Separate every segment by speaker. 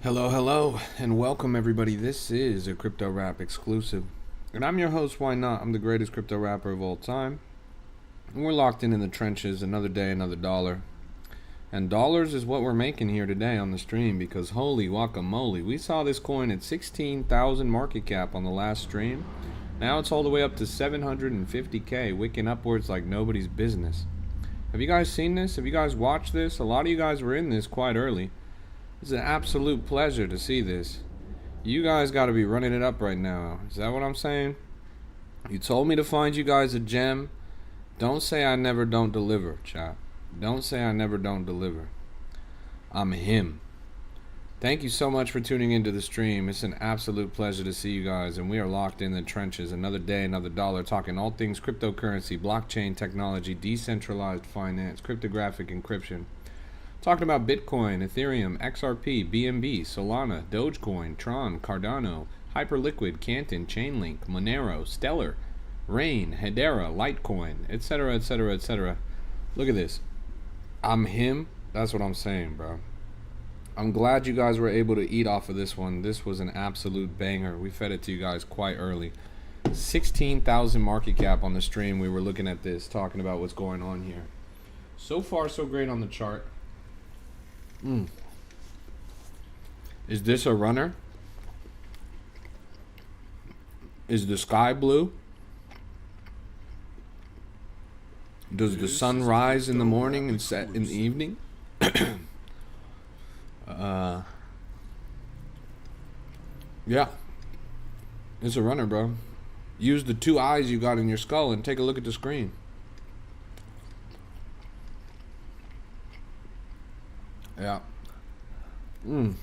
Speaker 1: Hello, and welcome everybody. This is a Crypto Rap exclusive. And I'm your host, Ynot. I'm the greatest crypto rapper of all time. And we're locked in the trenches, another day, another dollar. And dollars is what we're making here today on the stream because holy guacamole. We saw this coin at 16,000 market cap on the last stream. Now it's all the way up to 750k, wicking upwards like nobody's business. Have you guys seen this? Have you guys watched this? A lot of you guys were in this quite early. It's an absolute pleasure to see this. You guys got to be running it up right now. Is that what I'm saying? You told me to find you guys a gem. Don't say I never don't deliver, chat. Don't say I never don't deliver. I'm him. Thank you so much for tuning into the stream. It's an absolute pleasure to see you guys, and we are locked in the trenches. Another day, another dollar, talking all things cryptocurrency, blockchain technology, decentralized finance, cryptographic encryption. Talking about Bitcoin, Ethereum, XRP, BNB, Solana, Dogecoin, Tron, Cardano, Hyperliquid, Canton, Chainlink, Monero, Stellar, Rain, Hedera, Litecoin, etc., etc., etc. Look at this. I'm him. That's what I'm saying, bro. I'm glad you guys were able to eat off of this one. This was an absolute banger. We fed it to you guys quite early. 16,000 market cap on the stream. We were looking at this, talking about what's going on here. So far, so great on the chart. Is this a runner? Is the sky blue? Does the sun rise in the morning and set in the evening? Yeah. It's a runner, bro. Use the two eyes you got in your skull and take a look at the screen. Yeah. You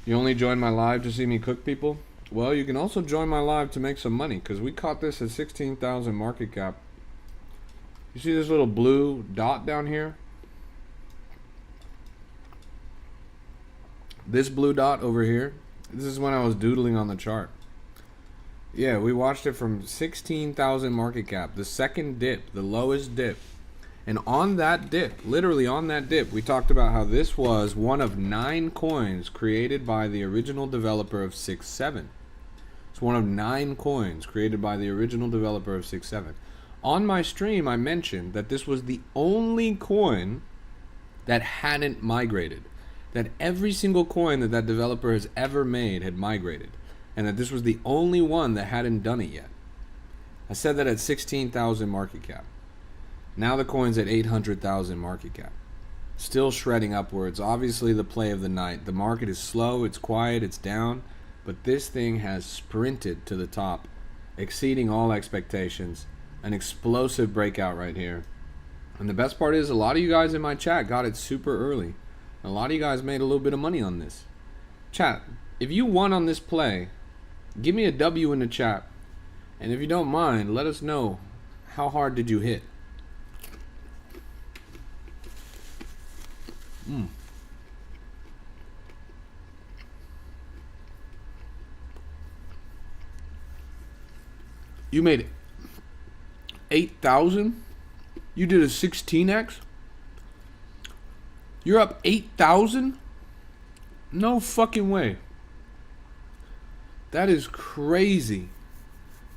Speaker 1: only join my live to see me cook people? Well, you can also join my live to make some money because we caught this at 16,000 market cap. You see this little blue dot down here? This blue dot over here, this is when I was doodling on the chart. Yeah, we watched it from 16,000 market cap, the second dip, the lowest dip. And on that dip, literally on that dip, we talked about how this was one of 9 coins created by the original developer of 6.7. It's one of 9 coins created by the original developer of 6.7. On my stream, I mentioned that this was the only coin that hadn't migrated. That every single coin that that developer has ever made had migrated. And that this was the only one that hadn't done it yet. I said that at 16,000 market cap. Now the coin's at 800,000 market cap. Still shredding upwards. Obviously the play of the night. The market is slow, it's quiet, it's down. But this thing has sprinted to the top, exceeding all expectations. An explosive breakout right here. And the best part is a lot of you guys in my chat got it super early. A lot of you guys made a little bit of money on this. Chat, if you won on this play, give me a W in the chat. And if you don't mind, let us know how hard did you hit. You made 8,000? You did a 16x? You're up 8,000? No fucking way. That is crazy.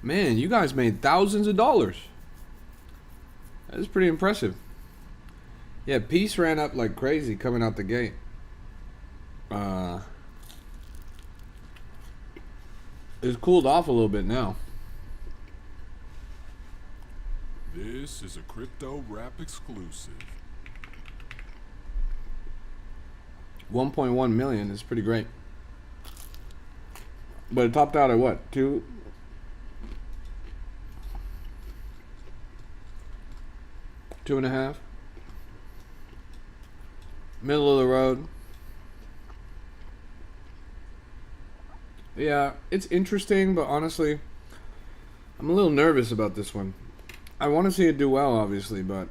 Speaker 1: Man, you guys made thousands of dollars. That is pretty impressive. Yeah, Peace ran up like crazy coming out the gate. It's cooled off a little bit now.
Speaker 2: This is a Crypto Rap exclusive.
Speaker 1: 1.1 million is pretty great. But it topped out at what? 2? Two and a half? Middle of the road. Yeah, it's interesting, but honestly, I'm a little nervous about this one. I want to see it do well, obviously, but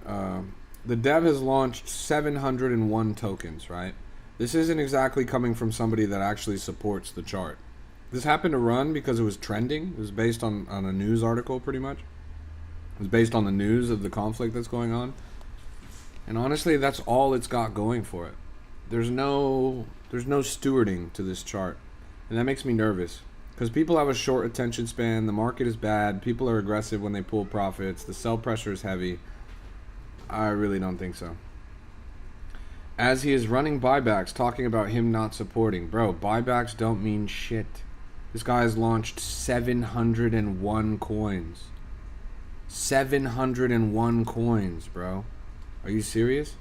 Speaker 1: the dev has launched 701 tokens, right? This isn't exactly coming from somebody that actually supports the chart. This happened to run because it was trending. It was based on a news article, pretty much. It was based on the news of the conflict that's going on. And honestly, that's all it's got going for it. there's no stewarding to this chart, and that makes me nervous because people have a short attention span. The market is bad. People are aggressive when they pull profits. The sell pressure is heavy. I really don't think so. As he is running buybacks, talking about him not supporting. Bro, buybacks don't mean shit. This guy has launched 701 coins. 701 coins, bro. Are you serious?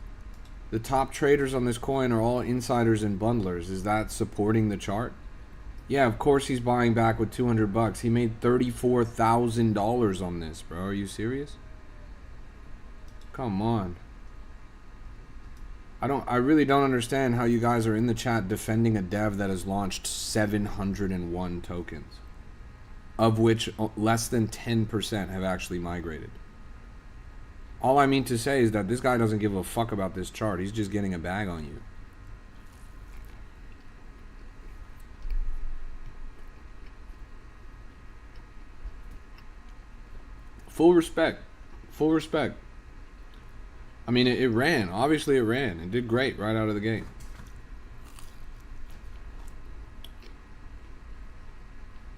Speaker 1: The top traders on this coin are all insiders and bundlers. Is that supporting the chart? Yeah, of course he's buying back with 200 bucks. He made $34,000 on this, bro. Are you serious? Come on. I really don't understand how you guys are in the chat defending a dev that has launched 701 tokens, of which less than 10% have actually migrated. All I mean to say is that this guy doesn't give a fuck about this chart. He's just getting a bag on you. Full respect. Full respect. I mean, it ran. Obviously, it ran. It did great right out of the gate.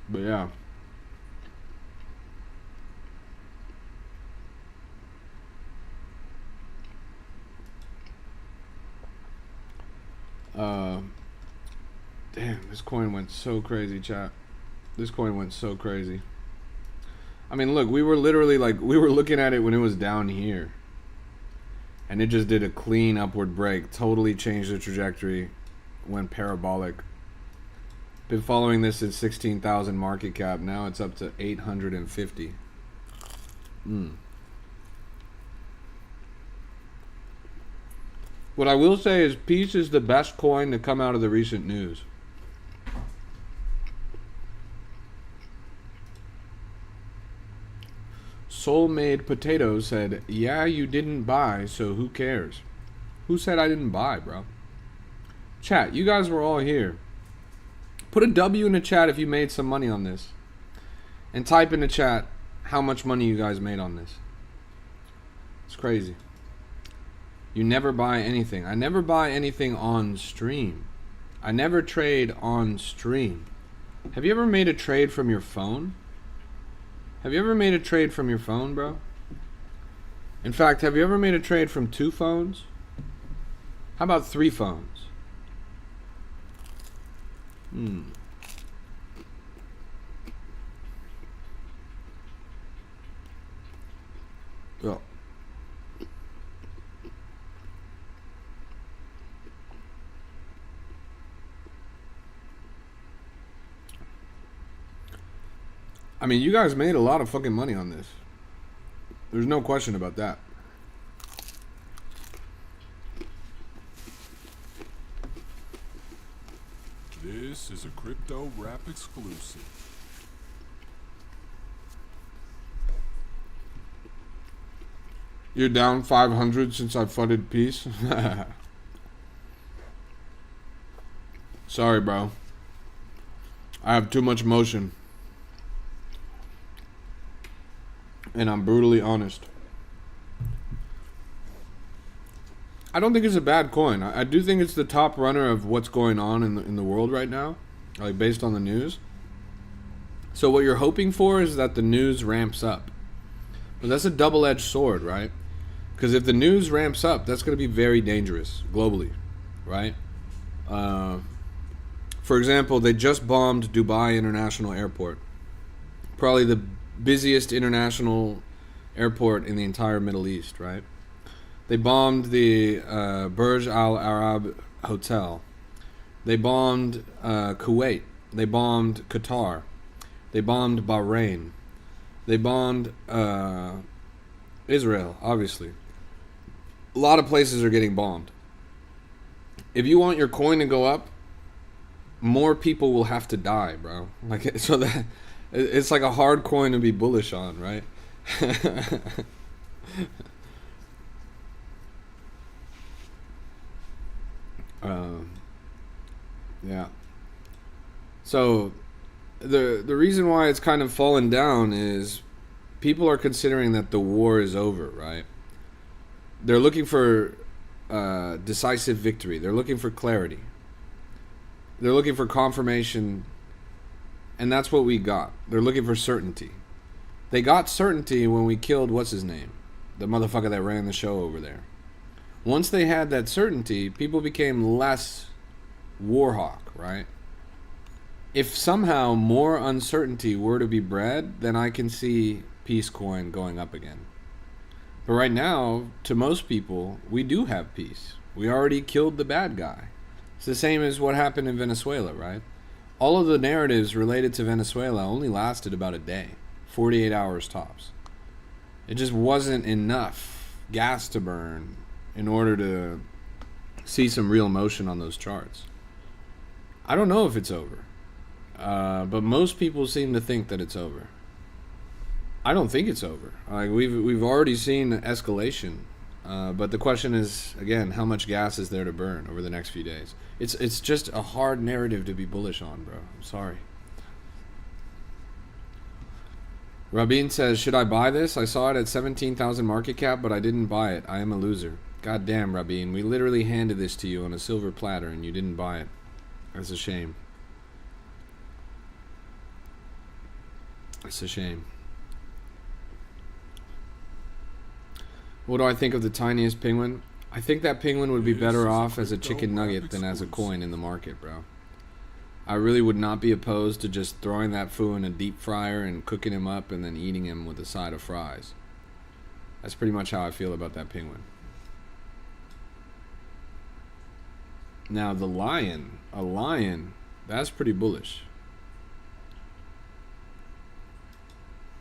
Speaker 1: But yeah. Damn, this coin went so crazy, chat. This coin went so crazy. I mean, look, we were literally like, we were looking at it when it was down here. And it just did a clean upward break. Totally changed the trajectory. Went parabolic. Been following this at 16,000 market cap. Now it's up to 850. What I will say is Peace is the best coin to come out of the recent news. Soul Made Potato said, yeah, you didn't buy, so who cares? Who said I didn't buy, bro? Chat, you guys were all here. Put a W in the chat if you made some money on this. And type in the chat how much money you guys made on this. It's crazy. You never buy anything. I never buy anything on stream. I never trade on stream. Have you ever made a trade from your phone? Have you ever made a trade from your phone, bro? In fact, have you ever made a trade from 2 phones? How about 3 phones? Well, I mean, you guys made a lot of fucking money on this. There's no question about that.
Speaker 2: This is a Crypto Rap exclusive.
Speaker 1: You're down 500 since I funded Peace? Sorry, bro. I have too much motion. And I'm brutally honest. I don't think it's a bad coin. I do think it's the top runner of what's going on in the world right now, like based on the news. So what you're hoping for is that the news ramps up. But that's a double-edged sword, right? Because if the news ramps up, that's going to be very dangerous globally, right? For example, they just bombed Dubai International Airport. Probably the busiest international airport in the entire Middle East, right? They bombed the Burj Al Arab Hotel. They bombed Kuwait. They bombed Qatar. They bombed Bahrain. They bombed Israel, obviously. A lot of places are getting bombed. If you want your coin to go up, more people will have to die, bro. Like, so that it's like a hard coin to be bullish on, right? Yeah. So the reason why it's kind of fallen down is people are considering that the war is over, right? They're looking for decisive victory. They're looking for clarity. They're looking for confirmation, and that's what we got. They're looking for certainty. They got certainty when we killed, what's his name? The motherfucker that ran the show over there. Once they had that certainty, people became less Warhawk, right? If somehow more uncertainty were to be bred, then I can see Peace Coin going up again. But right now, to most people, we do have peace. We already killed the bad guy. It's the same as what happened in Venezuela, right? All of the narratives related to Venezuela only lasted about a day. 48 hours tops. It just wasn't enough gas to burn in order to see some real motion on those charts. I don't know if it's over. But most people seem to think that it's over. I don't think it's over. Like we've already seen escalation, but the question is again, how much gas is there to burn over the next few days? It's just a hard narrative to be bullish on, bro. I'm sorry. Rabin says, should I buy this? I saw it at 17,000 market cap, but I didn't buy it. I am a loser. God damn, Rabin. We literally handed this to you on a silver platter and you didn't buy it. That's a shame. It's a shame. What do I think of the tiniest penguin? I think that penguin would be better off as a chicken nugget than as a coin in the market, bro. I really would not be opposed to just throwing that fool in a deep fryer and cooking him up and then eating him with a side of fries. That's pretty much how I feel about that penguin. Now the lion, a lion, that's pretty bullish.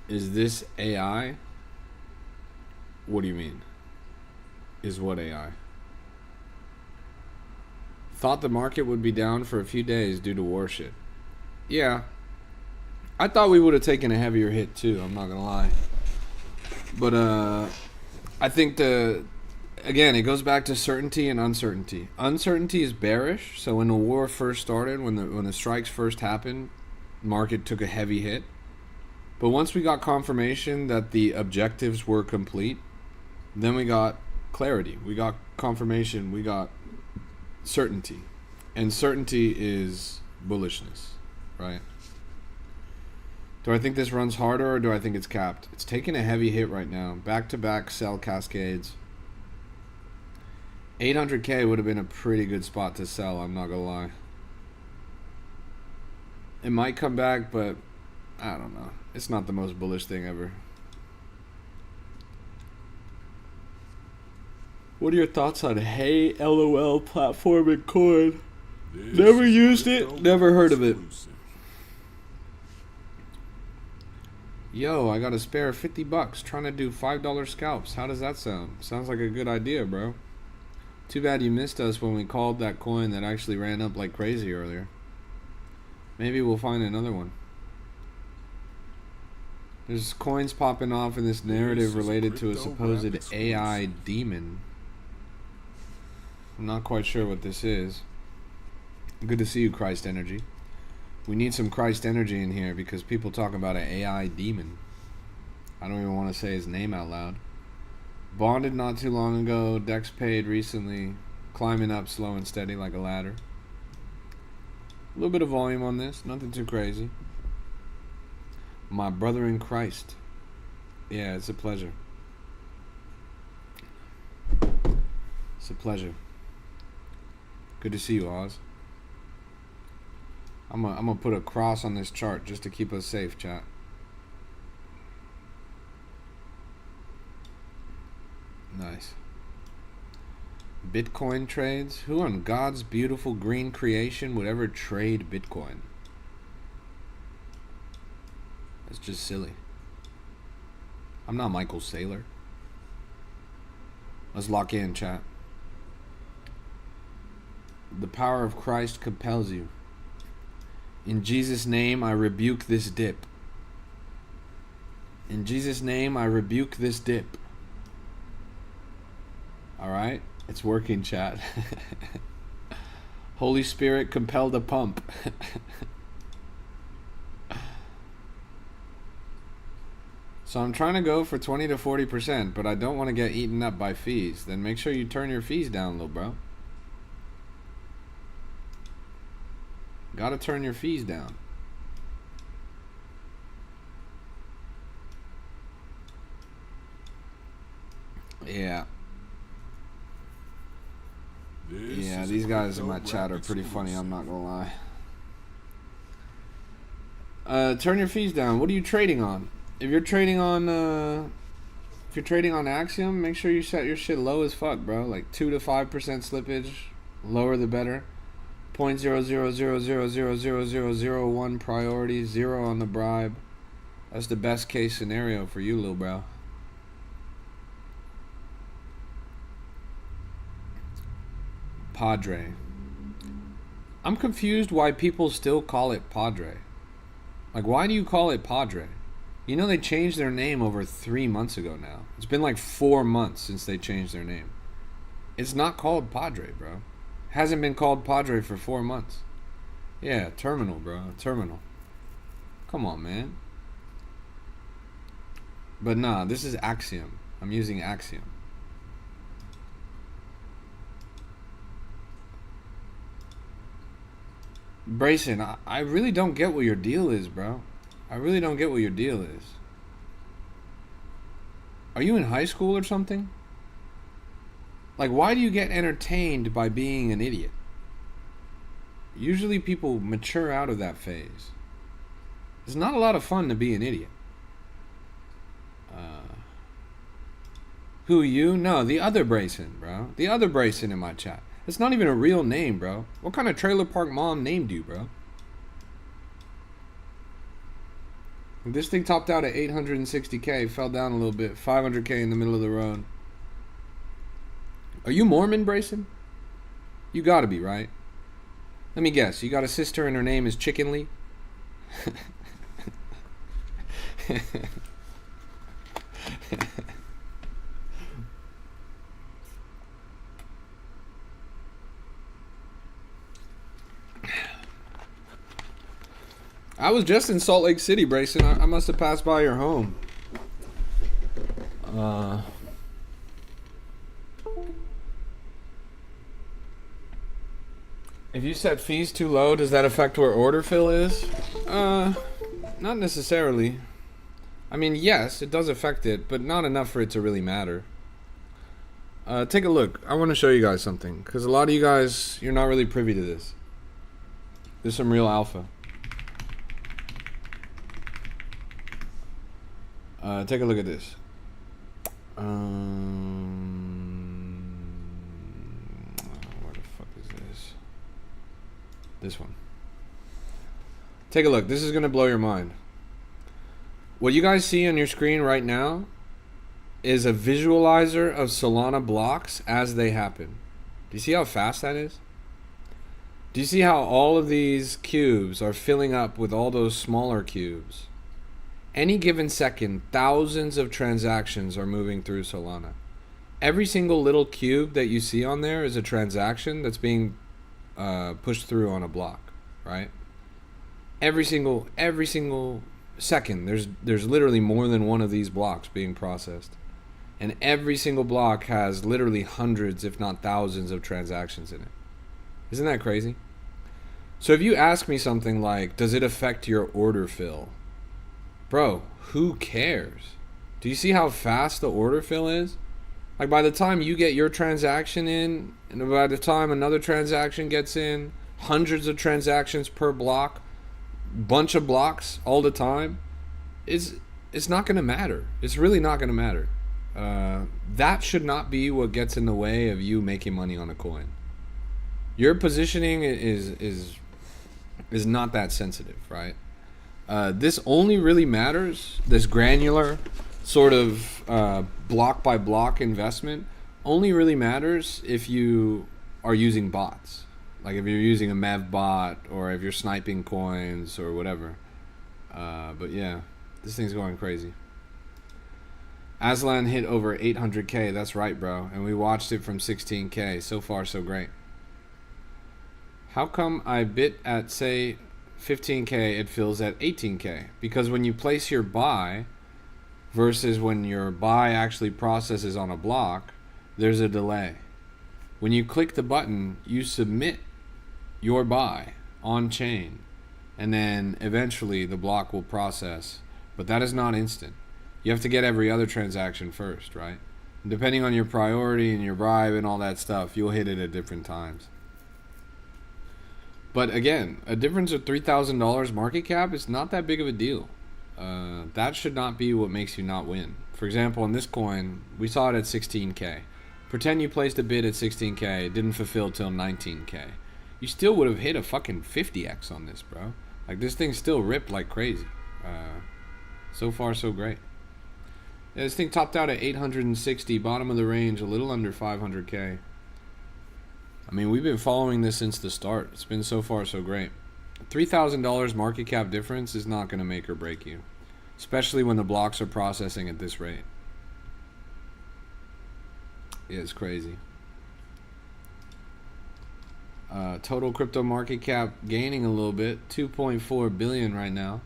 Speaker 1: Is this AI? What do you mean? Is what AI? Thought the market would be down for a few days due to war shit. Yeah. I thought we would have taken a heavier hit too, I'm not gonna lie. But I think again, it goes back to certainty and uncertainty. Uncertainty is bearish, so when the war first started, when the strikes first happened, market took a heavy hit. But once we got confirmation that the objectives were complete, then we got clarity. We got confirmation. We got certainty. And certainty is bullishness, right? Do I think this runs harder or do I think it's capped? It's taking a heavy hit right now. Back-to-back sell cascades. 800K would have been a pretty good spot to sell, I'm not gonna lie. It might come back, but I don't know. It's not the most bullish thing ever. What are your thoughts on Hey LOL platform and coin? Never used it, never heard of it. Yo, I got a spare 50 bucks trying to do $5 scalps. How does that sound? Sounds like a good idea, bro. Too bad you missed us when we called that coin that actually ran up like crazy earlier. Maybe we'll find another one. There's coins popping off in this narrative related to a supposed AI demon. I'm not quite sure what this is. Good to see you, Christ Energy. We need some Christ Energy in here because people talk about an AI demon. I don't even want to say his name out loud. Bonded not too long ago. Dex paid recently. Climbing up slow and steady like a ladder. A little bit of volume on this. Nothing too crazy. My brother in Christ. Yeah, it's a pleasure. It's a pleasure. Good to see you, Oz. I'm gonna put a cross on this chart just to keep us safe, chat. Nice. Bitcoin trades? Who on God's beautiful green creation would ever trade Bitcoin? That's just silly. I'm not Michael Saylor. Let's lock in, chat. The power of Christ compels you. In Jesus' name, I rebuke this dip. In Jesus' name, I rebuke this dip. Alright? It's working, chat. Holy Spirit, compel the pump. So I'm trying to go for 20 to 40%, but I don't want to get eaten up by fees. Then make sure you turn your fees down, little bro. Gotta turn your fees down. Yeah. Yeah, these guys in my chat are pretty funny, I'm not gonna lie. Turn your fees down. What are you trading on? If you're trading on Axiom, make sure you set your shit low as fuck, bro. Like 2 to 5% slippage, lower the better. 0.000000001 priority, 0 on the bribe. That's the best case scenario for you, little bro. Padre. I'm confused why people still call it Padre. Like, why do you call it Padre? You know they changed their name over 3 months ago now. It's been like 4 months since they changed their name. It's not called Padre, bro. Hasn't been called Padre for 4 months. Yeah, terminal, bro. Terminal. Come on, man. But nah, this is Axiom. I'm using Axiom. Brayson, I really don't get what your deal is, bro. I really don't get what your deal is. Are you in high school or something? Like, why do you get entertained by being an idiot? Usually people mature out of that phase. It's not a lot of fun to be an idiot. Who, you? No, the other Brayson, bro. The other Brayson in my chat. It's not even a real name, bro. What kind of trailer park mom named you, bro? This thing topped out at 860K, fell down a little bit, 500K in the middle of the road. Are you Mormon, Brayson? You gotta be, right? Let me guess. You got a sister and her name is Chicken Lee? I was just in Salt Lake City, Brayson. I must have passed by your home. If you set fees too low, does that affect where order fill is? Not necessarily. I mean, yes, it does affect it, but not enough for it to really matter. Take a look. I want to show you guys something, because a lot of you guys, you're not really privy to this. There's some real alpha. Take a look at this. Where the fuck is this? This one. Take a look. This is going to blow your mind. What you guys see on your screen right now is a visualizer of Solana blocks as they happen. Do you see how fast that is? Do you see how all of these cubes are filling up with all those smaller cubes? Any given second, thousands of transactions are moving through Solana. Every single little cube that you see on there is a transaction that's being pushed through on a block, right? Every single second, there's literally more than one of these blocks being processed. And every single block has literally hundreds, if not thousands, of transactions in it. Isn't that crazy? So if you ask me something like, does it affect your order fill? Bro, who cares? Do you see how fast the order fill is? Like, by the time you get your transaction in, and by the time another transaction gets in, hundreds of transactions per block, bunch of blocks all the time, it's not going to matter. It's really not going to matter. That should not be what gets in the way of you making money on a coin. Your positioning is not that sensitive, right? This only really matters, this granular sort of block by block investment only really matters if you are using bots. Like if you're using a Mev bot or if you're sniping coins or whatever. But yeah, this thing's going crazy. Aslan hit over 800K, that's right, bro. And we watched it from 16K. So far, so great. How come I bid at, say, 15K, it fills at 18K? Because when you place your buy versus when your buy actually processes on a block, there's a delay. When you click the button, you submit your buy on chain, and then eventually the block will process. But that is not instant. You have to get every other transaction first, right? Depending on your priority and your bribe and all that stuff, you'll hit it at different times. But again, a difference of $3,000 market cap is not that big of a deal. That should not be what makes you not win. For example, in this coin, we saw it at 16K. Pretend you placed a bid at 16K, it didn't fulfill till 19K. You still would have hit a fucking 50x on this, bro. Like, this thing still ripped like crazy. So far, so great. Yeah, this thing topped out at 860, bottom of the range, a little under 500K. I mean, we've been following this since the start. It's been so far so great. $3,000 market cap difference is not going to make or break you, especially when the blocks are processing at this rate. Yeah, it's crazy. Total crypto market cap gaining a little bit, 2.4 billion right now.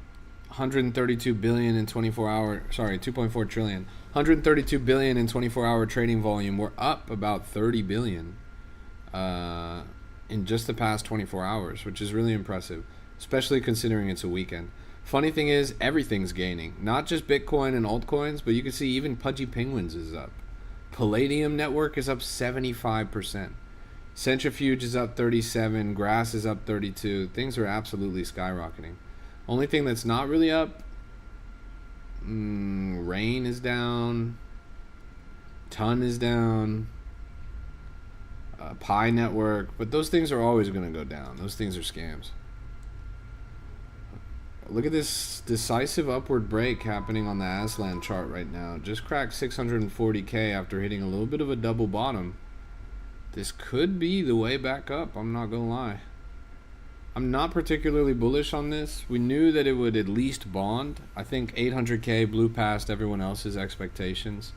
Speaker 1: 132 billion in 24-hour, sorry, 2.4 trillion. 132 billion in 24-hour trading volume. We're up about 30 billion in just the past 24 hours, which is really impressive, especially considering it's a weekend. Funny thing is, everything's gaining, not just Bitcoin and altcoins, but you can see even Pudgy Penguins is up. Palladium Network is up 75%. Centrifuge is up 37. Grass is up 32. Things are absolutely skyrocketing. Only thing that's not really up, Rain is down. Ton is down. Pi Network, but those things are always going to go down. Those things are scams. Look at this decisive upward break happening on the Aslan chart right now. Just cracked 640K after hitting a little bit of a double bottom. This could be the way back up, I'm not going to lie. I'm not particularly bullish on this. We knew that it would at least bond. I think 800K blew past everyone else's expectations.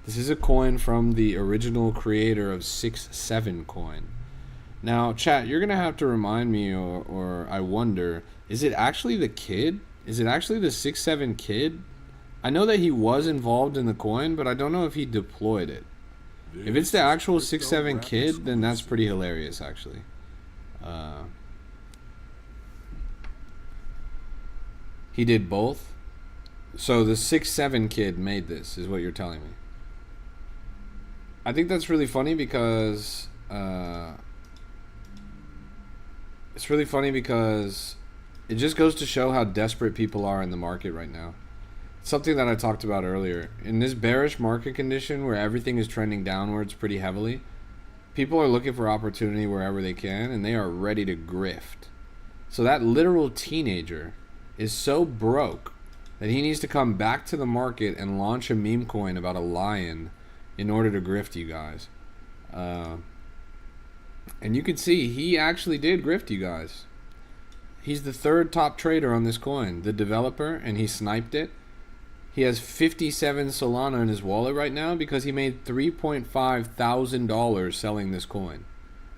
Speaker 1: This is a coin from the original creator of 6-7 coin. Now, chat, you're going to have to remind me, or I wonder, is it actually the kid? Is it actually the 6-7 kid? I know that he was involved in the coin, but I don't know if he deployed it. If it's the actual 6-7 kid, then that's pretty hilarious, actually. He did both? So the 6-7 kid made this, is what you're telling me. I think that's really funny because it's really funny because it just goes to show how desperate people are in the market right now. It's something that I talked about earlier. In this bearish market condition where everything is trending downwards pretty heavily, people are looking for opportunity wherever they can, and they are ready to grift. So that literal teenager is so broke that he needs to come back to the market and launch a meme coin about a lion in order to grift you guys. And you can see he actually did grift you guys. He's the third top trader on this coin, the developer, and he sniped it. He has 57 Solana in his wallet right now because he made $3.5 thousand selling this coin.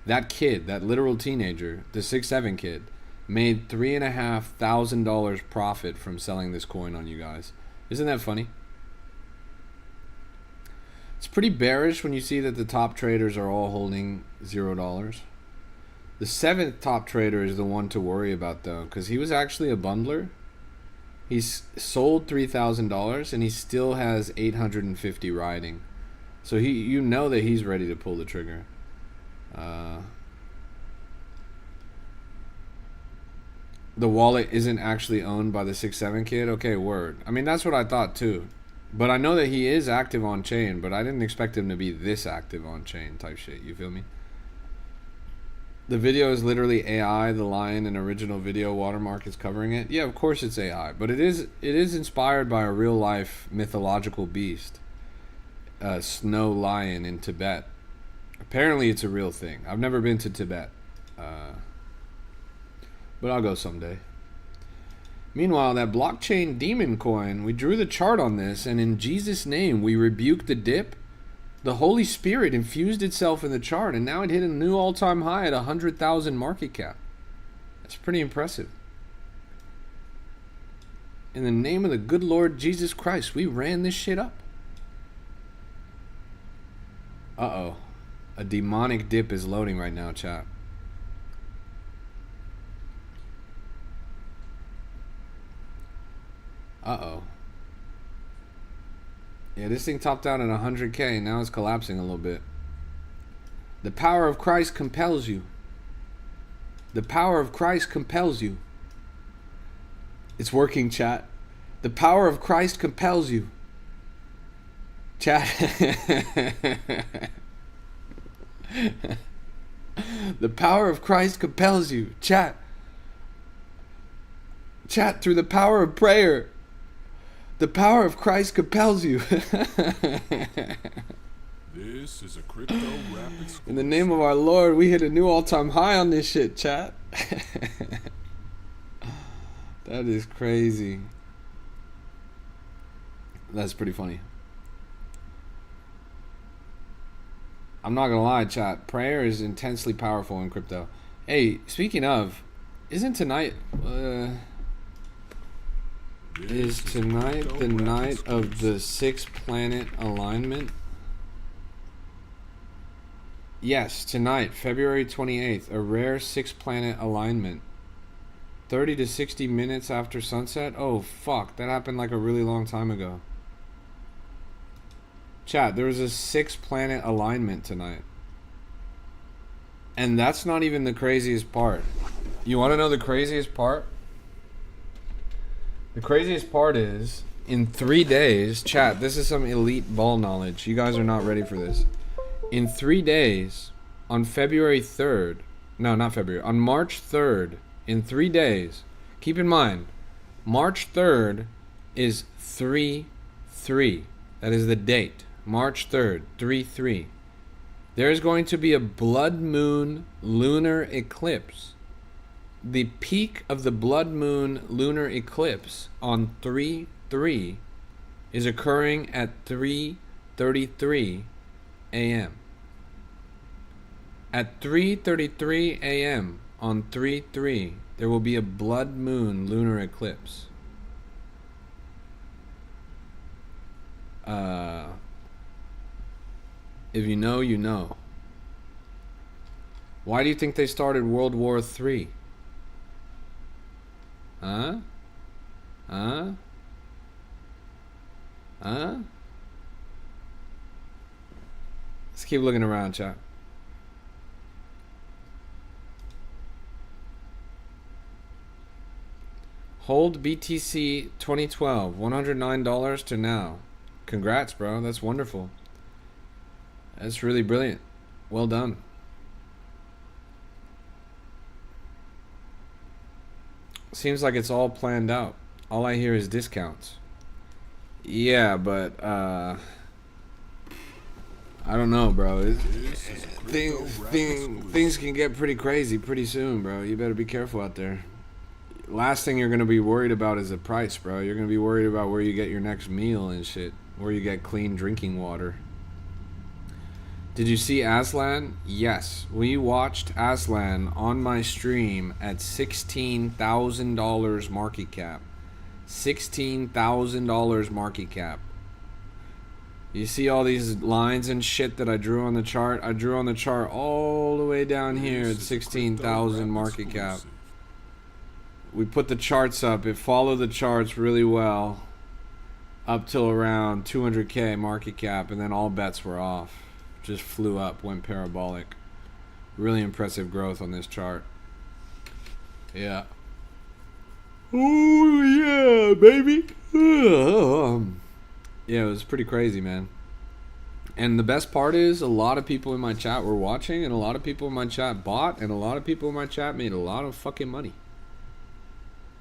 Speaker 1: That kid, that literal teenager, the 6-7 kid, made $3.5 thousand profit from selling this coin on you guys. Isn't that funny? It's pretty bearish when you see that the top traders are all holding $0. The 7th top trader is the one to worry about, though, because he was actually a bundler. He's sold $3,000 and he still has 850 riding. So you know that he's ready to pull the trigger. The wallet isn't actually owned by the 6-7 kid. Okay, word. I mean, that's what I thought too. But I know that he is active on chain, but I didn't expect him to be this active on chain type shit. You feel me? The video is literally AI. The lion and original video watermark is covering it. Yeah, of course it's AI, but it is inspired by a real life mythological beast, a snow lion in Tibet. Apparently, it's a real thing. I've never been to Tibet, but I'll go someday. Meanwhile, that blockchain demon coin, we drew the chart on this, and in Jesus' name, we rebuked the dip. The Holy Spirit infused itself in the chart, and now it hit a new all-time high at 100,000 market cap. That's pretty impressive. In the name of the good Lord Jesus Christ, we ran this shit up. Uh-oh. A demonic dip is loading right now, chat. Uh-oh. Yeah, this thing topped out at 100K. Now it's collapsing a little bit. The power of Christ compels you. The power of Christ compels you. It's working, chat. The power of Christ compels you. Chat. The power of Christ compels you. Chat. Chat, through the power of prayer. The power of Christ compels you.
Speaker 2: This is a crypto rap exclusive.
Speaker 1: In the name of our Lord, we hit a new all-time high on this shit, chat. That is crazy. That's pretty funny. I'm not gonna lie, chat. Prayer is intensely powerful in crypto. Hey, speaking of, isn't tonight is tonight the night of the 6-planet alignment? Yes, tonight, February 28th, a rare 6-planet alignment. 30 to 60 minutes after sunset? Oh, fuck. That happened like a really long time ago. Chat, there was a 6-planet alignment tonight. And that's not even the craziest part. You want to know the craziest part? The craziest part is, in 3 days, chat, this is some elite ball knowledge. You guys are not ready for this. In 3 days, on February 3rd, no, not February, on March 3rd, in 3 days, keep in mind, March 3rd is 3-3. That is the date. March 3rd, 3-3. There is going to be a blood moon lunar eclipse. The peak of the blood moon lunar eclipse on 3-3 is occurring at 3:33 a.m. At 3:33 a.m. on 3-3, there will be a blood moon lunar eclipse. If you know, you know. Why do you think they started World War III? Huh? Huh? Huh? Let's keep looking around, chat. Hold BTC 2012, $109 to now. Congrats, bro. That's wonderful. That's really brilliant. Well done. Seems like it's all planned out. All I hear is discounts. Yeah, but I don't know, bro. Things can get pretty crazy pretty soon, bro. You better be careful out there. Last thing you're gonna be worried about is the price, bro. You're gonna be worried about where you get your next meal and shit, where you get clean drinking water. Did you see Aslan? Yes, we watched Aslan on my stream at $16,000 market cap. $16,000 market cap. You see all these lines and shit that I drew on the chart? I drew on the chart all the way down here at 16,000 market cap. We put the charts up. It followed the charts really well up till around 200K market cap, and then all bets were off. Just flew up, went parabolic. Really impressive growth on this chart. Yeah. Oh yeah, baby. Yeah, it was pretty crazy, man. And the best part is, a lot of people in my chat were watching, and a lot of people in my chat bought, and a lot of people in my chat made a lot of fucking money.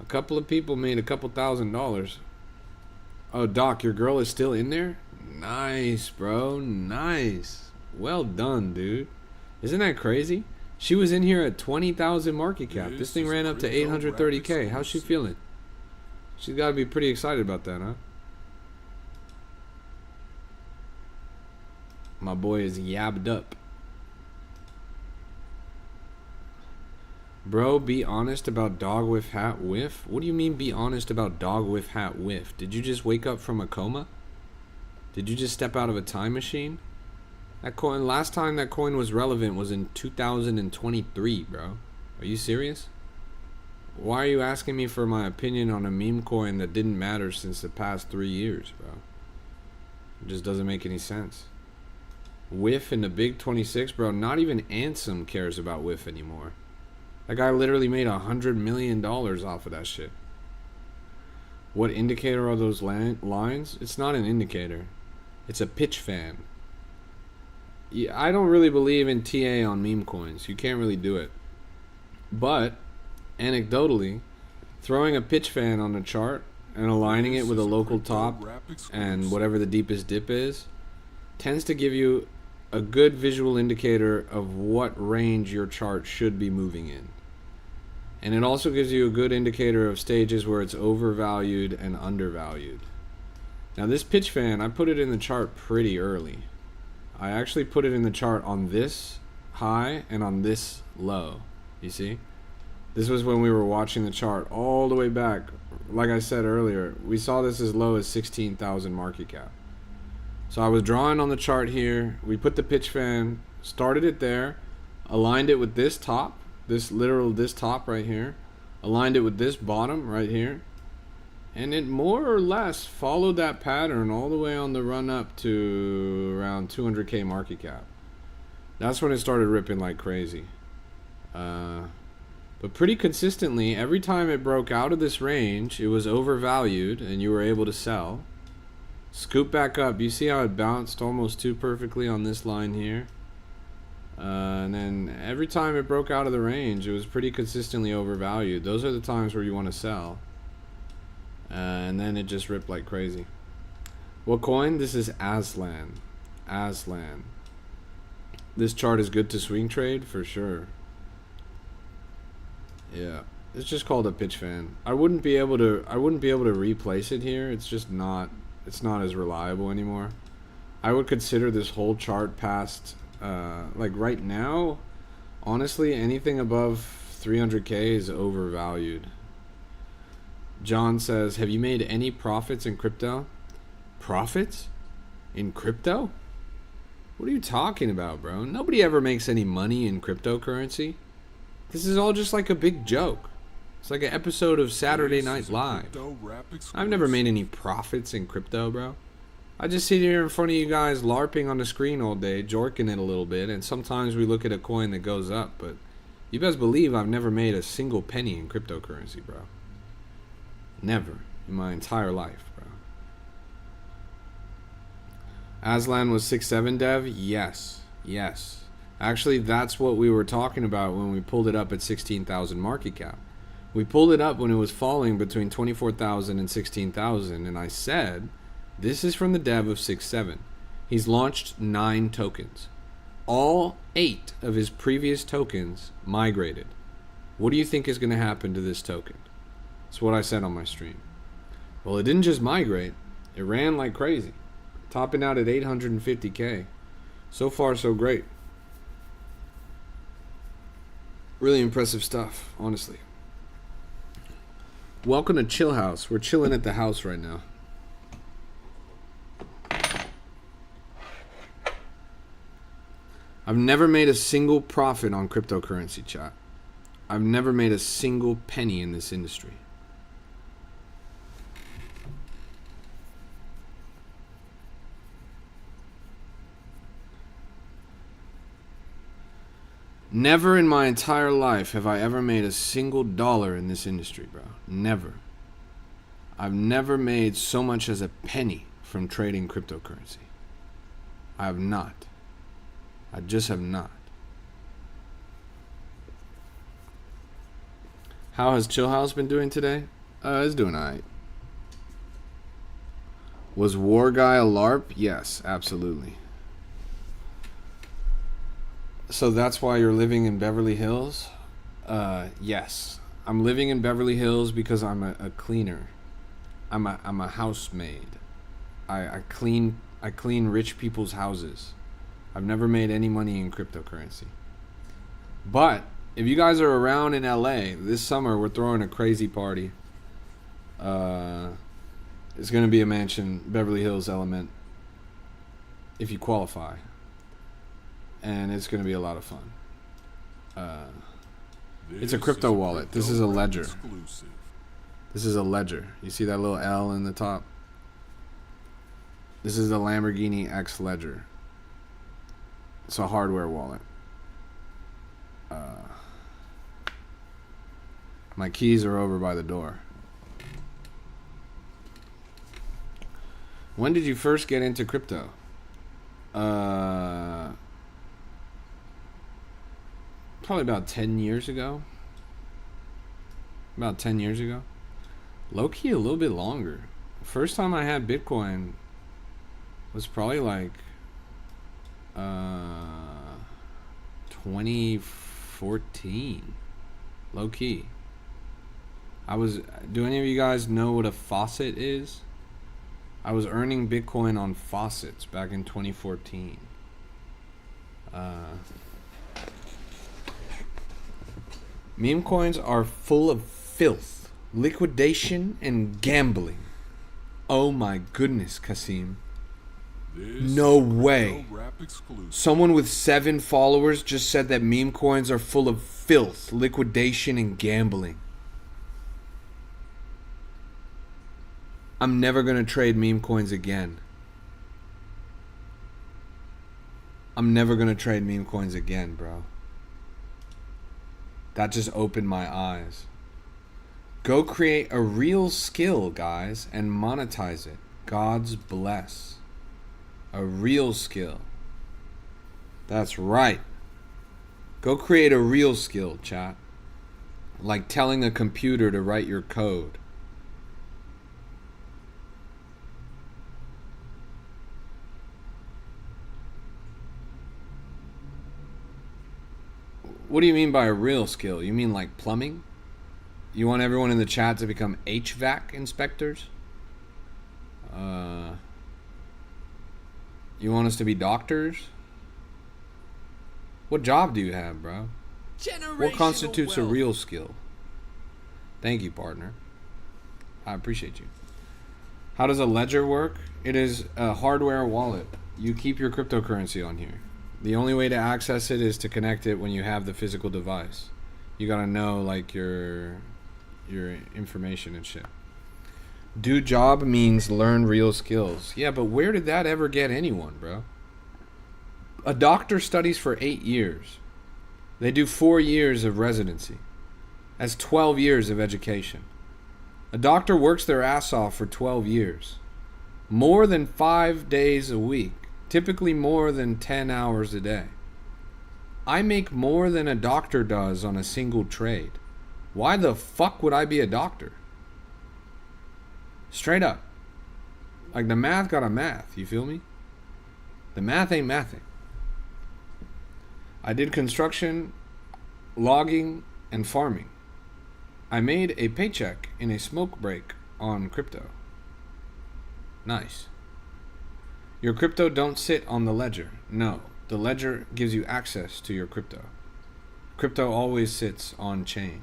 Speaker 1: A couple of people made a couple $1,000s. Oh, Doc, your girl is still in there? Nice, bro. Nice. Well done, dude. Isn't that crazy? She was in here at 20,000 market cap. This thing ran up to 830K. How's she feeling? She's got to be pretty excited about that, huh? My boy is yabbed up. Bro, be honest about dog whiff hat whiff? What do you mean be honest about dog whiff hat whiff? Did you just wake up from a coma? Did you just step out of a time machine? That coin, last time that coin was relevant was in 2023, bro. Are you serious? Why are you asking me for my opinion on a meme coin that didn't matter since the past 3 years, bro? It just doesn't make any sense. Whiff in the big 26, bro. Not even Ansem cares about whiff anymore. That guy literally made $100 million off of that shit. What indicator are those lines? It's not an indicator. It's a pitch fan. Yeah, I don't really believe in TA on meme coins. You can't really do it. But, anecdotally, throwing a pitch fan on a chart and aligning it with a local top and whatever the deepest dip is tends to give you a good visual indicator of what range your chart should be moving in. And it also gives you a good indicator of stages where it's overvalued and undervalued. Now this pitch fan, I put it in the chart pretty early. I actually put it in the chart on this high and on this low. You see? This was when we were watching the chart all the way back. Like I said earlier, we saw this as low as 16,000 market cap. So I was drawing on the chart here. We put the pitch fan, started it there, aligned it with this top, this top right here, aligned it with this bottom right here, and it more or less followed that pattern all the way on the run up to around 200k market cap. That's when it started ripping like crazy. But pretty consistently, every time it broke out of this range, it was overvalued and you were able to sell. Scoop back up. You see how it bounced almost too perfectly on this line here? And then every time it broke out of the range, it was pretty consistently overvalued. Those are the times where you want to sell. And then it just ripped like crazy. What coin? This is Aslan. Aslan. This chart is good to swing trade for sure. Yeah, it's just called a pitch fan. I wouldn't be able to replace it here. It's just not. It's not as reliable anymore. I would consider this whole chart past. Like right now, honestly, anything above 300k is overvalued. John says, have you made any profits in crypto? Profits? In crypto? What are you talking about, bro? Nobody ever makes any money in cryptocurrency. This is all just like a big joke. It's like an episode of Saturday Night Live. I've never made any profits in crypto, bro. I just sit here in front of you guys LARPing on the screen all day, jorking it a little bit, and sometimes we look at a coin that goes up, but you best believe I've never made a single penny in cryptocurrency, bro. Never in my entire life, bro. Aslan was 6'7" dev? Yes. Yes. Actually, that's what we were talking about when we pulled it up at 16,000 market cap. We pulled it up when it was falling between 24,000 and 16,000, and I said, this is from the dev of 6'7". He's launched 9 tokens. All 8 of his previous tokens migrated. What do you think is going to happen to this token? That's what I said on my stream. Well, it didn't just migrate. It ran like crazy, topping out at 850k. So far, so great. Really impressive stuff, honestly. Welcome to Chill House. We're chilling at the house right now. I've never made a single profit on cryptocurrency, chat. I've never made a single penny in this industry. Never in my entire life have I ever made a single dollar in this industry, bro. Never. I've never made so much as a penny from trading cryptocurrency. I have not. I just have not. How has Chill House been doing today? It's doing alright. Was War Guy a LARP? Yes, absolutely. So that's why you're living in Beverly Hills? Yes. I'm living in Beverly Hills because I'm a cleaner. I'm a housemaid. I clean rich people's houses. I've never made any money in cryptocurrency. But If you guys are around in LA this summer, we're throwing a crazy party. It's going to be a mansion, Beverly Hills Element, if you qualify. And it's going to be a lot of fun. It's a crypto wallet. This is a ledger.
Speaker 2: Exclusive.
Speaker 1: This is a ledger. You see that little L in the top? This is the Lamborghini X Ledger. It's a hardware wallet. My keys are over by the door. When did you first get into crypto? Probably about 10 years ago. About 10 years ago. Low-key a little bit longer. First time I had Bitcoin was probably like 2014. Low-key. Do any of you guys know what a faucet is? I was earning Bitcoin on faucets back in 2014. Meme coins are full of filth, liquidation, and gambling. Oh my goodness, Kasim. No way. Someone with 7 followers just said that meme coins are full of filth, liquidation, and gambling. I'm never going to trade meme coins again. I'm never going to trade meme coins again, bro. That just opened my eyes. Go create a real skill, guys, and monetize it. God's bless. A real skill. That's right. Go create a real skill, chat. Like telling a computer to write your code. What do you mean by a real skill? You mean like plumbing? You want everyone in the chat to become HVAC inspectors? You want us to be doctors? What job do you have, bro? What constitutes a real skill? Thank you, partner. I appreciate you. How does a ledger work? It is a hardware wallet. You keep your cryptocurrency on here. The only way to access it is to connect it when you have the physical device. You gotta know like your information and shit. Do job means learn real skills. Yeah, but where did that ever get anyone, bro? A doctor studies for 8 years. They do 4 years of residency. That's 12 years of education. A doctor works their ass off for 12 years. More than 5 days a week. Typically more than 10 hours a day. I make more than a doctor does on a single trade. Why the fuck would I be a doctor? Straight up. Like the math got a math, you feel me? The math ain't mathing. I did construction, logging, and farming. I made a paycheck in a smoke break on crypto. Nice. Your crypto don't sit on the ledger. No, the ledger gives you access to your crypto. Crypto always sits on chain.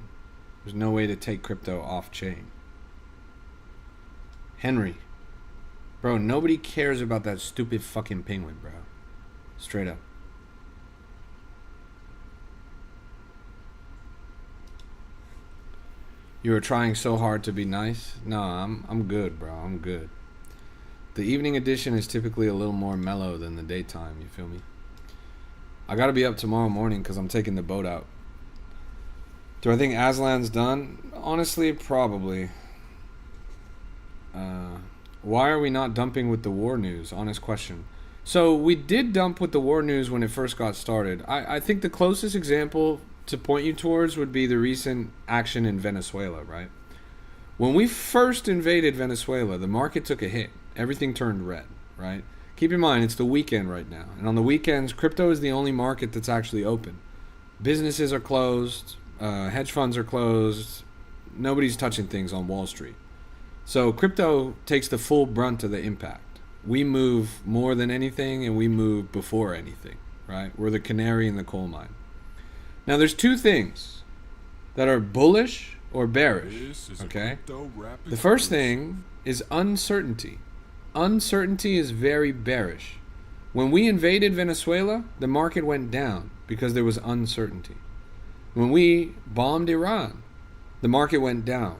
Speaker 1: There's no way to take crypto off chain. Henry. Bro, nobody cares about that stupid fucking penguin, bro. Straight up. You were trying so hard to be nice? No, I'm good, bro. I'm good. The evening edition is typically a little more mellow than the daytime, you feel me? I gotta be up tomorrow morning because I'm taking the boat out. Do I think Aslan's done? Honestly, probably. Why are we not dumping with the war news? Honest question. So we did dump with the war news when it first got started. I think the closest example to point you towards would be the recent action in Venezuela, right? When we first invaded Venezuela, the market took a hit. Everything turned red, right? Keep in mind, it's the weekend right now. And on the weekends, crypto is the only market that's actually open. Businesses are closed. Hedge funds are closed. Nobody's touching things on Wall Street. So crypto takes the full brunt of the impact. We move more than anything, and we move before anything, right? We're the canary in the coal mine. Now, there's two things that are bullish or bearish.
Speaker 2: This is a
Speaker 1: Okay?
Speaker 2: crypto rap
Speaker 1: The first
Speaker 2: exclusive.
Speaker 1: thing is uncertainty. Uncertainty is very bearish. When we invaded Venezuela, the market went down because there was uncertainty. When we bombed Iran, the market went down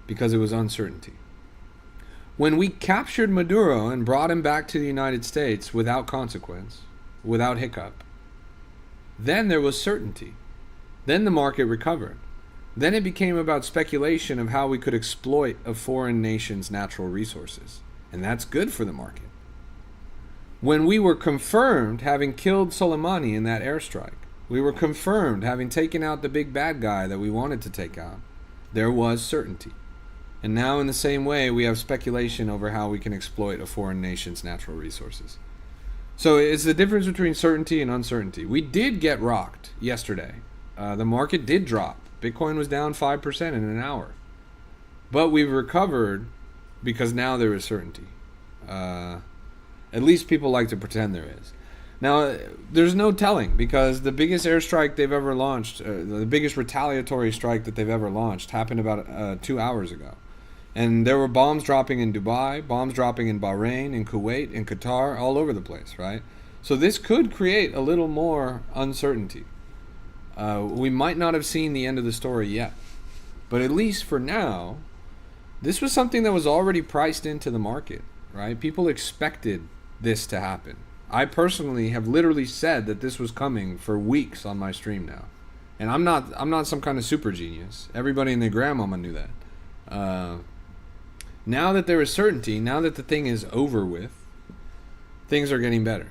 Speaker 1: because it was uncertainty. When we captured Maduro and brought him back to the United States without consequence, without hiccup, then there was certainty. Then the market recovered. Then it became about speculation of how we could exploit a foreign nation's natural resources. And that's good for the market. When we were confirmed having killed Soleimani in that airstrike, we were confirmed having taken out the big bad guy that we wanted to take out, there was certainty. And now in the same way, we have speculation over how we can exploit a foreign nation's natural resources. So it's the difference between certainty and uncertainty. We did get rocked yesterday. The market did drop. Bitcoin was down 5% in an hour. But we've recovered because now there is certainty. At least people like to pretend there is. Now, there's no telling because the biggest airstrike they've ever launched, the biggest retaliatory strike that they've ever launched happened about 2 hours ago. And there were bombs dropping in Dubai, bombs dropping in Bahrain, in Kuwait, in Qatar, all over the place, right? So this could create a little more uncertainty. We might not have seen the end of the story yet. But at least for now, this was something that was already priced into the market, right? People expected this to happen. I personally have literally said that this was coming for weeks on my stream now. And I'm not some kind of super genius. Everybody and their grandmama knew that. Now that there is certainty, now that the thing is over with, things are getting better.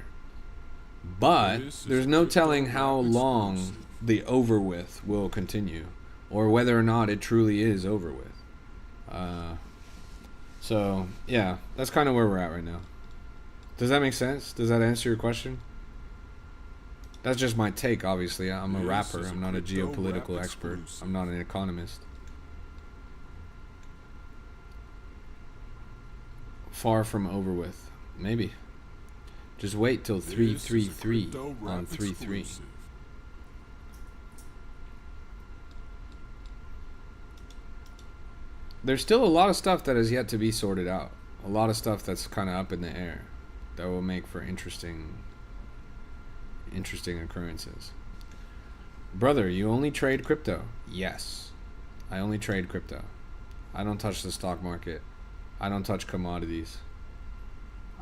Speaker 1: But there's no telling how long the over with will continue, or whether or not it truly is over with. So, yeah, that's kind of where we're at right now. Does that make sense? Does that answer your question? That's just my take, obviously. I'm a rapper. I'm not a geopolitical expert. I'm not an economist. Far from over with. Maybe. Just wait till 333 on 33. There's still a lot of stuff that is yet to be sorted out. A lot of stuff that's kind of up in the air that will make for interesting occurrences. Brother, you only trade crypto? Yes. I only trade crypto. I don't touch the stock market. I don't touch commodities.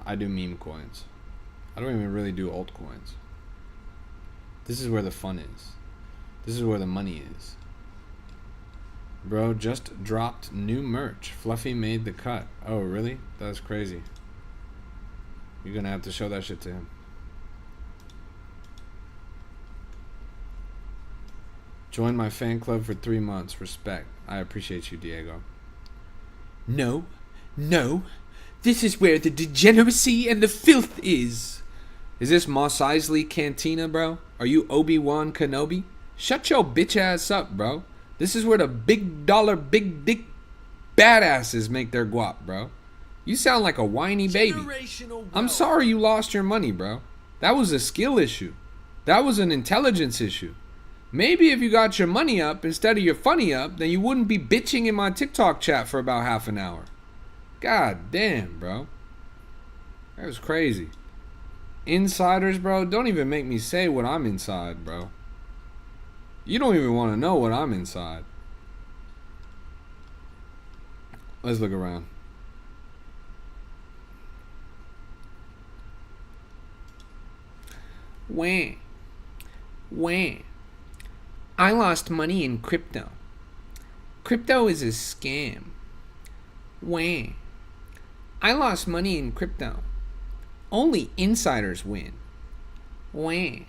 Speaker 1: I do meme coins. I don't even really do altcoins. This is where the fun is. This is where the money is. Bro, just dropped new merch. Fluffy made the cut. Oh, really? That's crazy. You're gonna have to show that shit to him. Join my fan club for 3 months. Respect. I appreciate you, Diego. No. No. This is where the degeneracy and the filth is. Is this Mos Eisley Cantina, bro? Are you Obi-Wan Kenobi? Shut your bitch ass up, bro. This is where the big dollar, big dick badasses make their guap, bro. You sound like a whiny baby. I'm sorry you lost your money, bro. That was a skill issue. That was an intelligence issue. Maybe if you got your money up instead of your funny up, then you wouldn't be bitching in my TikTok chat for about half an hour. God damn, bro. That was crazy. Insiders, bro, don't even make me say what I'm inside, bro. You don't even want to know what I'm inside. Let's look around. Wah. I lost money in crypto. Crypto is a scam. Wah. I lost money in crypto. Only insiders win. Wah.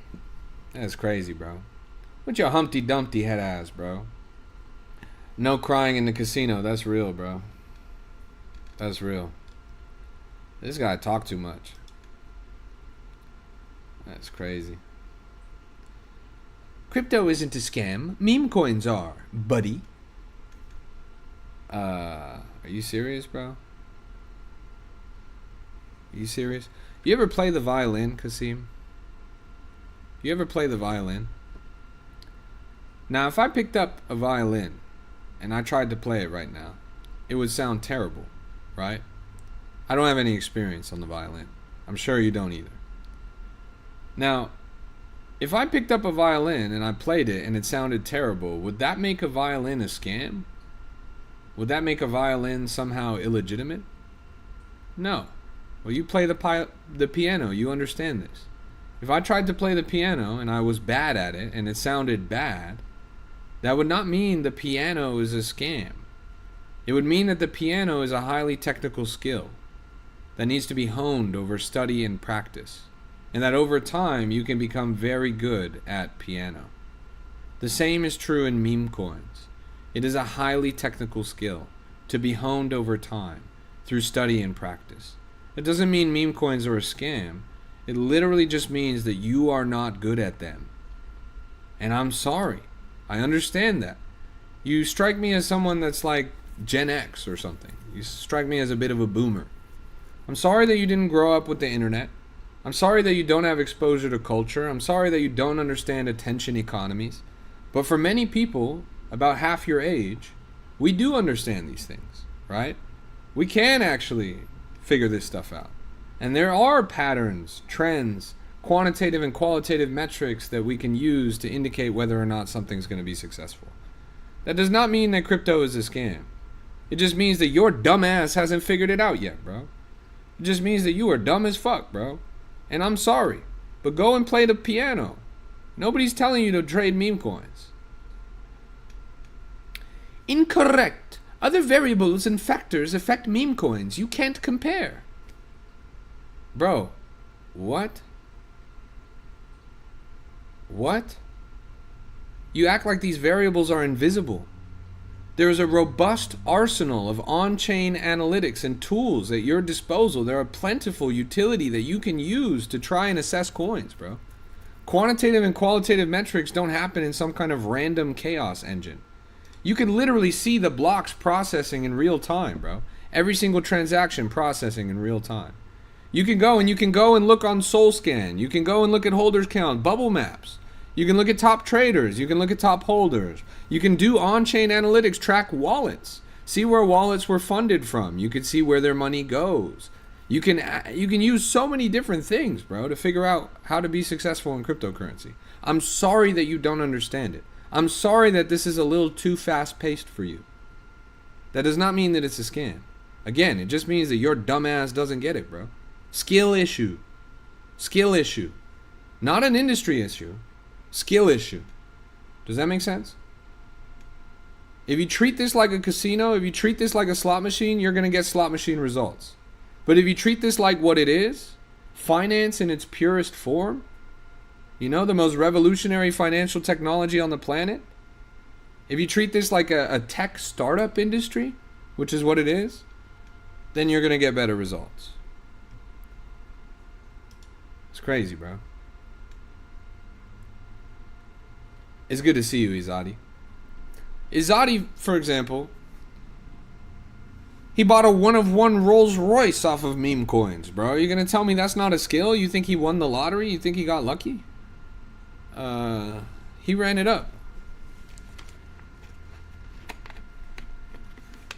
Speaker 1: That's crazy, bro. What your Humpty Dumpty head ass, bro? No crying in the casino. That's real, bro. That's real. This guy talk too much. That's crazy. Crypto isn't a scam. Meme coins are, buddy. Are you serious, bro? Are you serious? You ever play the violin, Kasim? You ever play the violin? Now, if I picked up a violin and I tried to play it right now, it would sound terrible, right? I don't have any experience on the violin. I'm sure you don't either. Now, if I picked up a violin and I played it and it sounded terrible, would that make a violin a scam? Would that make a violin somehow illegitimate? No. Well, you play the piano, you understand this. If I tried to play the piano and I was bad at it and it sounded bad, that would not mean the piano is a scam. It would mean that the piano is a highly technical skill that needs to be honed over study and practice, and that over time you can become very good at piano. The same is true in meme coins. It is a highly technical skill to be honed over time through study and practice. It doesn't mean meme coins are a scam. It literally just means that you are not good at them. And I'm sorry. I understand that. You strike me as someone that's like Gen X or something. You strike me as a bit of a boomer. I'm sorry that you didn't grow up with the internet. I'm sorry that you don't have exposure to culture. I'm sorry that you don't understand attention economies. But for many people, about half your age, we do understand these things, right? We can actually figure this stuff out. And there are patterns, trends, quantitative and qualitative metrics that we can use to indicate whether or not something's going to be successful. That does not mean that crypto is a scam. It just means that your dumb ass hasn't figured it out yet, bro. It just means that you are dumb as fuck, bro. And I'm sorry, but go and play the piano. Nobody's telling you to trade meme coins. Incorrect. Other variables and factors affect meme coins. You can't compare. Bro, what? What? You act like these variables are invisible. There is a robust arsenal of on-chain analytics and tools at your disposal. There are plentiful utility that you can use to try and assess coins, bro. Quantitative and qualitative metrics don't happen in some kind of random chaos engine. You can literally see the blocks processing in real time, bro. Every single transaction processing in real time. You can go and look on SolScan. You can go and look at holders count, bubble maps. You can look at top traders. You can look at top holders. You can do on-chain analytics, track wallets, see where wallets were funded from. You can see where their money goes. You can use so many different things, bro, to figure out how to be successful in cryptocurrency. I'm sorry that you don't understand it. I'm sorry that this is a little too fast-paced for you. That does not mean that it's a scam. Again, it just means that your dumb ass doesn't get it, bro. Skill issue. Skill issue. Not an industry issue. Skill issue. Does that make sense? If you treat this like a casino, if you treat this like a slot machine, you're going to get slot machine results. But if you treat this like what it is, finance in its purest form, you know, the most revolutionary financial technology on the planet, if you treat this like a tech startup industry, which is what it is, then you're going to get better results. It's crazy, bro. It's good to see you, Izadi. Izadi, for example, he bought a one-of-one Rolls Royce off of meme coins, bro. Are you going to tell me that's not a skill? You think he won the lottery? You think he got lucky? He ran it up.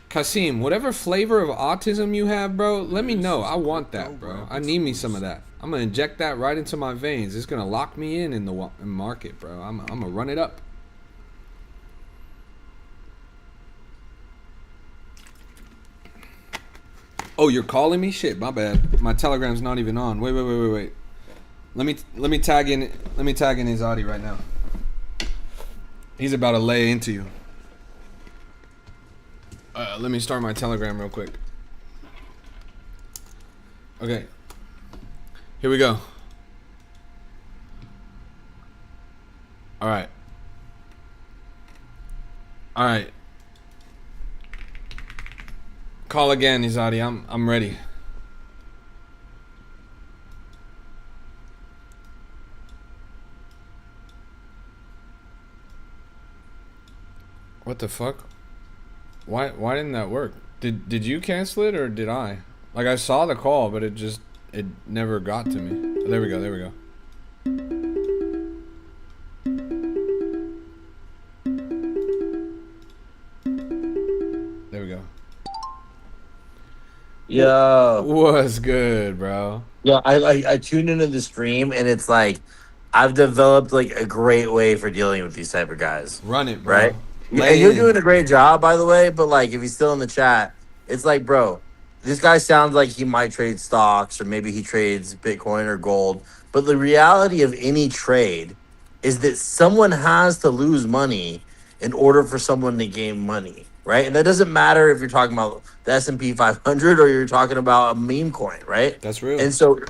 Speaker 1: Kasim, whatever flavor of autism you have, bro, let me know. I want that, bro. I need me some of that. I'm going to inject that right into my veins. It's going to lock me in the market, bro. I'm going to run it up. Oh, you're calling me? Shit, my bad. My Telegram's not even on. Wait. Let me tag in Izadi right now. He's about to lay into you. Let me start my Telegram real quick. Okay. Here we go. All right. Call again, Izadi. I'm ready. What the fuck? Why didn't that work? Did you cancel it or did I? Like, I saw the call, but it never got to me. Oh, there we go.
Speaker 3: Yo,
Speaker 1: What's good, bro?
Speaker 3: yeah, I tuned into the stream and it's like I've developed like a great way for dealing with these type of guys,
Speaker 1: Run it,
Speaker 3: right?
Speaker 1: bro.
Speaker 3: And you're
Speaker 1: Lay in.
Speaker 3: doing a great job, by the way. But like, if he's still in the chat, it's like, bro, this guy sounds like he might trade stocks or maybe he trades Bitcoin or gold. But the reality of any trade is that someone has to lose money in order for someone to gain money, right? And that doesn't matter if you're talking about the S&P 500 or you're talking about a meme coin, right?
Speaker 1: That's real.
Speaker 3: And so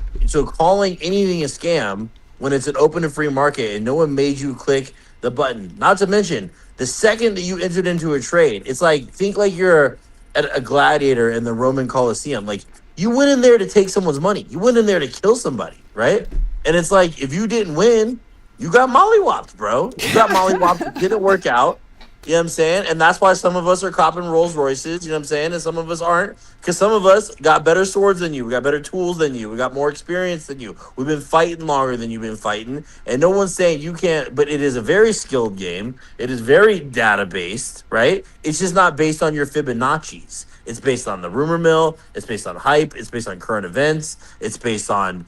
Speaker 3: calling anything a scam when it's an open and free market and no one made you click the button. Not to mention, the second that you entered into a trade, it's like think like you're a gladiator in the Roman Colosseum. Like you went in there to take someone's money. You went in there to kill somebody, right? And it's like if you didn't win, you got mollywopped, bro. You got mollywopped. It didn't work out. You know what I'm saying? And that's why some of us are copping Rolls Royces, you know what I'm saying? And some of us aren't. Because some of us got better swords than you. We got better tools than you. We got more experience than you. We've been fighting longer than you've been fighting. And no one's saying you can't, but it is a very skilled game. It is very data based, right? It's just not based on your Fibonacci's. It's based on the rumor mill. It's based on hype. It's based on current events. It's based on,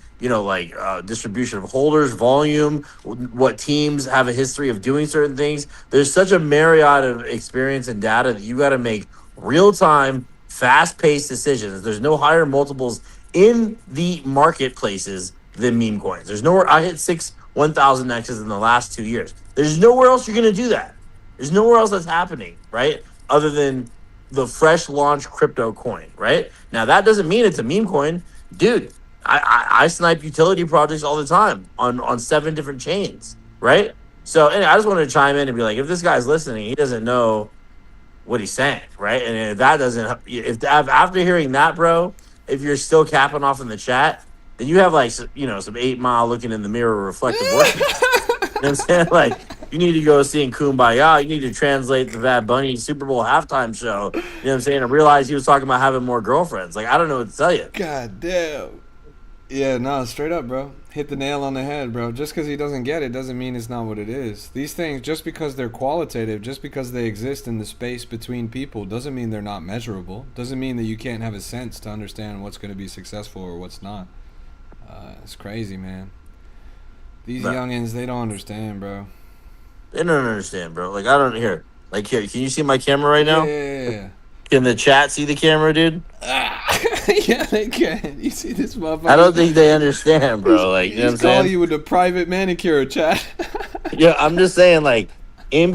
Speaker 3: distribution of holders, volume, what teams have a history of doing certain things. There's such a myriad of experience and data that you got to make real time, fast paced decisions. There's no higher multiples in the marketplaces than meme coins. There's nowhere I hit 1,000x's in the last 2 years. There's nowhere else you're going to do that. There's nowhere else that's happening, right? Other than the fresh launch crypto coin, right? Now that doesn't mean it's a meme coin, dude. I snipe utility projects all the time on 7 different chains, right? So anyway, I just wanted to chime in and be like, if this guy's listening, he doesn't know what he's saying, right? And if that doesn't, if after hearing that, bro, if you're still capping off in the chat, then you have like some 8 Mile looking in the mirror reflective worship. You know what I'm saying? Like, you need to go sing Kumbaya. You need to translate the Bad Bunny Super Bowl halftime show. You know what I'm saying? And realize he was talking about having more girlfriends. Like, I don't know what to tell you.
Speaker 1: God damn. Yeah, no, straight up, bro. Hit the nail on the head, bro. Just because he doesn't get it doesn't mean it's not what it is. These things, just because they're qualitative, just because they exist in the space between people, doesn't mean they're not measurable. Doesn't mean that you can't have a sense to understand what's going to be successful or what's not. It's crazy, man. These youngins, they don't understand, bro.
Speaker 3: They don't understand, bro. Like, I don't hear. Like, here, can you see my camera right now?
Speaker 1: Yeah.
Speaker 3: Can the chat see the camera, dude?
Speaker 1: Yeah, they can. You see this motherfucker?
Speaker 3: I don't think they understand, bro. Like, you know what I'm
Speaker 1: He's calling
Speaker 3: saying?
Speaker 1: you with the private manicure chat.
Speaker 3: Yeah, I'm just saying, like, I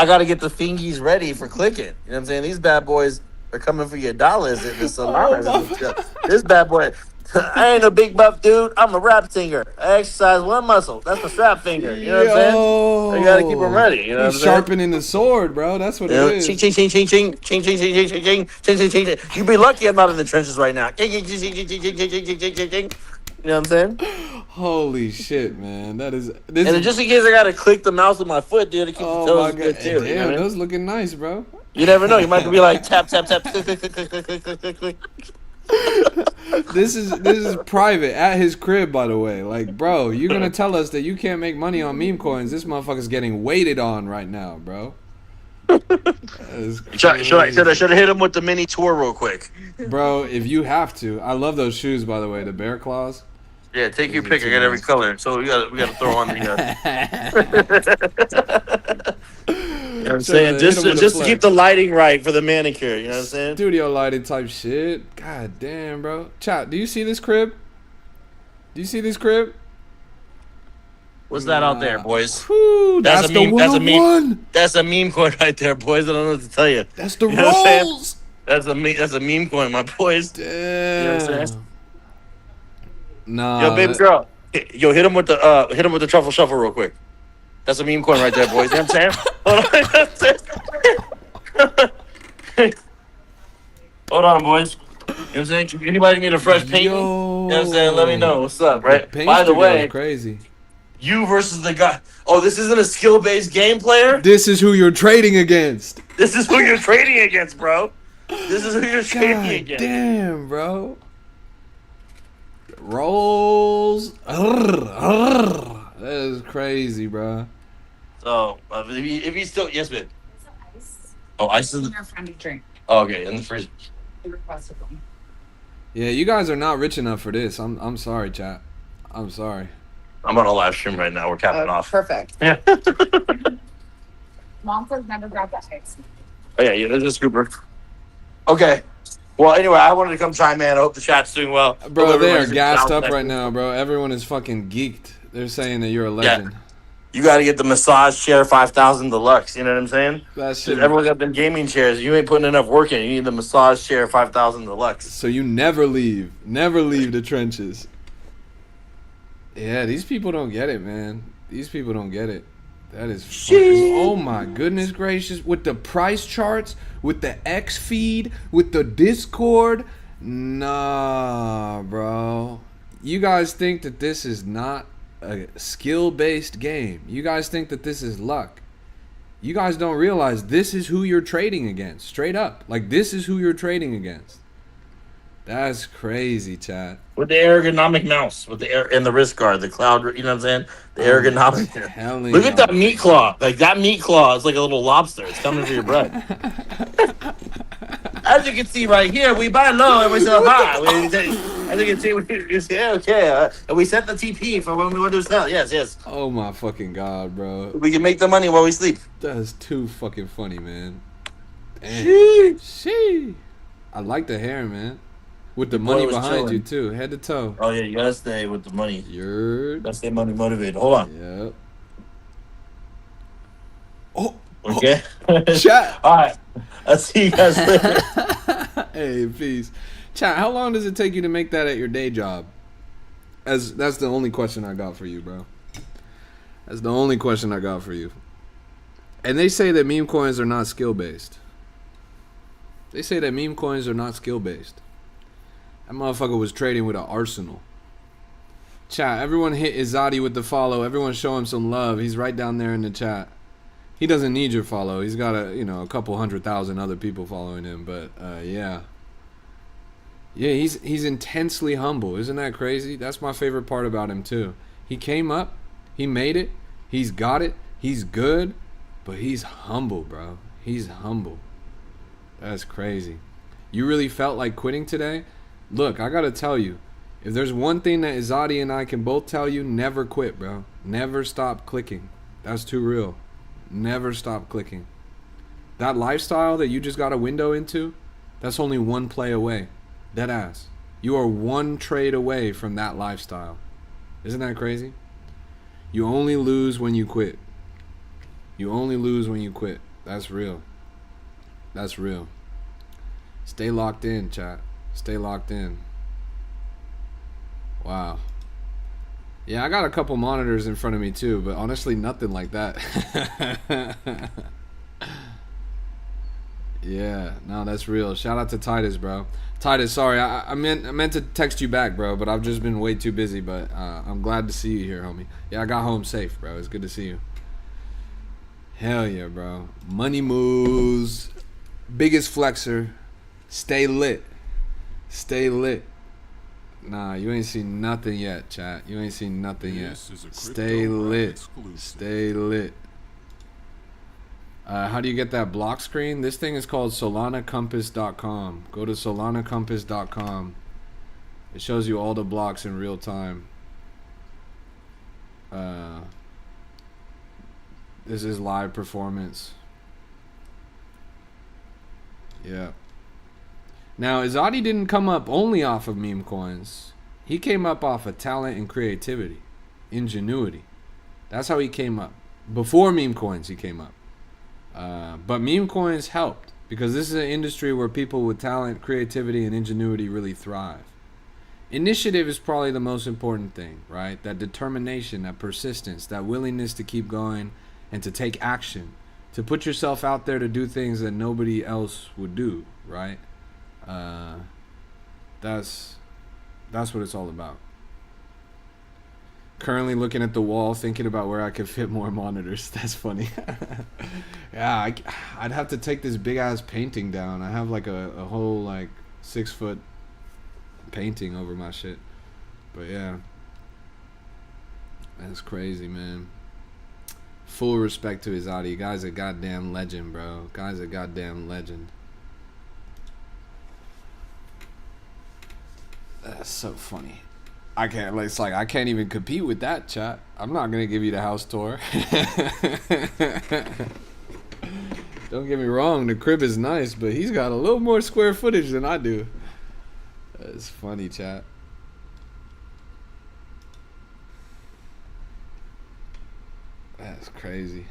Speaker 3: got to get the fingies ready for clicking. You know what I'm saying? These bad boys are coming for your dollars at the salon. This bad boy, I ain't a big buff dude. I'm a rap singer. I exercise one muscle. That's my strap finger. You know what I'm saying? So you got to keep them ready. You know what I'm
Speaker 1: He's
Speaker 3: saying?
Speaker 1: sharpening the sword, bro. That's what it is.
Speaker 3: Ching, ching, ching, ching, ching, ching, ching, ching, ching, ching, ching, ching, ching, ching. You be lucky I'm not in the trenches right now. Ching, ching, ching, ching, ching, ching, ching, ching, ching, ching, ching. You know what I'm saying?
Speaker 1: Holy shit, man. That is.
Speaker 3: And just in case I gotta click the mouse with my foot, dude, to keep the toes good too.
Speaker 1: Damn,
Speaker 3: You know what I mean?
Speaker 1: those looking nice, bro.
Speaker 3: You never know. You might be like tap, tap, tap, click, click, click, click, click, click, click, click, click.
Speaker 1: This is private at his crib, by the way. Like, bro, you're gonna tell us that you can't make money on meme coins? This motherfucker's getting waited on right now, bro.
Speaker 3: Should I hit him with the mini tour real quick?
Speaker 1: Bro, if you have to. I love those shoes, by the way, the bear claws.
Speaker 3: Yeah, take your pick. I got every color, so we gotta throw on the. You know what I'm saying? Just to keep the lighting right for the manicure. You know what I'm saying?
Speaker 1: Studio lighting type shit. God damn, bro. Chat, do you see this crib? Do you see this crib?
Speaker 3: What's that out there, boys?
Speaker 1: Whew, that's the meme.
Speaker 3: That's a meme. That's a meme coin right there, boys. I don't know what to tell you.
Speaker 1: That's the rolls.
Speaker 3: That's a meme coin, my boys.
Speaker 1: Damn.
Speaker 3: You know what I'm saying?
Speaker 1: Nah.
Speaker 3: Yo, baby girl. Yo, hit him with the truffle shuffle real quick. That's a meme coin right there, boys. You know what I'm saying? Hold on, boys. You know what I'm saying? Anybody need a fresh painting? You know what I'm saying? Let me know. What's up, right? By the way,
Speaker 1: crazy.
Speaker 3: You versus the guy. Oh, this isn't a skill-based game player?
Speaker 1: This is who you're trading against.
Speaker 3: This is who you're trading against, bro. This is who you're trading against.
Speaker 1: Damn, bro. Rolls. That is crazy, bro.
Speaker 3: So, if he's still... Yes, man.
Speaker 4: Ice.
Speaker 3: Oh, ice is...
Speaker 4: Your friend to drink.
Speaker 3: Oh, okay, in the freezer.
Speaker 4: You requested them.
Speaker 1: Yeah, you guys are not rich enough for this. I'm sorry, chat. I'm sorry.
Speaker 3: I'm on a live stream right now. We're capping off.
Speaker 4: Perfect.
Speaker 3: Yeah.
Speaker 4: Mom says never grab that ice.
Speaker 3: Oh, yeah, there's a scooper. Okay. Well, anyway, I wanted to come chime in. I hope the chat's doing well.
Speaker 1: Bro,
Speaker 3: Hope
Speaker 1: they are
Speaker 3: everybody's
Speaker 1: gassed
Speaker 3: down
Speaker 1: up
Speaker 3: next
Speaker 1: right
Speaker 3: week.
Speaker 1: now, bro. Everyone is fucking geeked. They're saying that you're a legend.
Speaker 3: You got to get the massage chair 5000 deluxe. You know what I'm saying?
Speaker 1: That shit.
Speaker 3: Everyone got them gaming chairs. You ain't putting enough work in. You need the massage chair 5000 deluxe.
Speaker 1: So you never leave the trenches. Yeah, these people don't get it, man. These people don't get it. That is fucking, oh my goodness gracious. With the price charts, with the X feed, with the Discord. Nah, bro. You guys think that this is not a skill-based game. You guys think that this is luck. You guys don't realize this is who you're trading against. Straight up. Like, this is who you're trading against. That's crazy, chat.
Speaker 3: With the ergonomic mouse, with the and the wrist guard, the cloud, you know what I'm saying? The ergonomic. Look at that meat claw. Like, that meat claw is like a little lobster. It's coming for your bread. As you can see right here, we buy low and we sell high. As you can see, and we set the TP for when we want to sell. Yes.
Speaker 1: Oh my fucking god, bro.
Speaker 3: We can make the money while we sleep.
Speaker 1: That's too fucking funny, man. Damn.
Speaker 3: Sheesh.
Speaker 1: Sheesh. I like the hair, man. With the
Speaker 3: Boy
Speaker 1: money
Speaker 3: was
Speaker 1: behind
Speaker 3: chilling.
Speaker 1: you, too. Head to toe.
Speaker 3: Oh, yeah, you gotta stay with the money.
Speaker 1: You're...
Speaker 3: Gotta stay money motivated. Hold on.
Speaker 1: Yep. Oh.
Speaker 3: Okay?
Speaker 1: Chat.
Speaker 3: All right. I'll see you guys later.
Speaker 1: Hey, please. Chat, how long does it take you to make that at your day job? That's the only question I got for you, bro. That's the only question I got for you. And they say that meme coins are not skill-based. They say that meme coins are not skill-based. That motherfucker was trading with an arsenal. Chat, everyone hit Izadi with the follow. Everyone show him some love. He's right down there in the chat. He doesn't need your follow. He's got a couple 100,000 other people following him. But yeah, he's intensely humble. Isn't that crazy? That's my favorite part about him too. He came up, he made it, he's got it, he's good, but he's humble, bro. He's humble. That's crazy. You really felt like quitting today? Look, I gotta tell you, if there's one thing that Izadi and I can both tell you, never quit, bro. Never stop clicking. That's too real. Never stop clicking. That lifestyle that you just got a window into, that's only one play away. Dead ass. You are one trade away from that lifestyle. Isn't that crazy? You only lose when you quit. You only lose when you quit. That's real. That's real. Stay locked in, chat. Stay locked in. Wow. Yeah, I got a couple monitors in front of me too, but honestly, nothing like that. Yeah, no, that's real. Shout out to Titus, bro. Titus, sorry, I meant to text you back, bro, but I've just been way too busy. But I'm glad to see you here, homie. Yeah, I got home safe, bro. It's good to see you. Hell yeah, bro. Money moves. Biggest flexer. Stay lit. Stay lit. Nah, you ain't seen nothing yet, chat. You ain't seen nothing yet.
Speaker 2: This is a
Speaker 1: Stay
Speaker 2: Crypto Rap
Speaker 1: lit.
Speaker 2: exclusive.
Speaker 1: Stay lit. How do you get that block screen? This thing is called SolanaCompass.com. Go to SolanaCompass.com. It shows you all the blocks in real time. This is live performance. Yeah. Now, Izadi didn't come up only off of meme coins. He came up off of talent and creativity. Ingenuity. That's how he came up. Before meme coins, he came up. But meme coins helped because this is an industry where people with talent, creativity, and ingenuity really thrive. Initiative is probably the most important thing, right? That determination, that persistence, that willingness to keep going and to take action, to put yourself out there to do things that nobody else would do, right? That's what it's all about. Currently looking at the wall, thinking about where I could fit more monitors. That's funny. Yeah, I'd have to take this big ass painting down. I have like a whole like 6 foot painting over my shit. But yeah, that's crazy, man. Full respect to Izadi. Guy's a goddamn legend, bro. Guy's a goddamn legend. That's so funny. I can't. It's like I can't even compete with that, chat. I'm not gonna give you the house tour. Don't get me wrong, the crib is nice, but he's got a little more square footage than I do. That's funny, chat. That's crazy.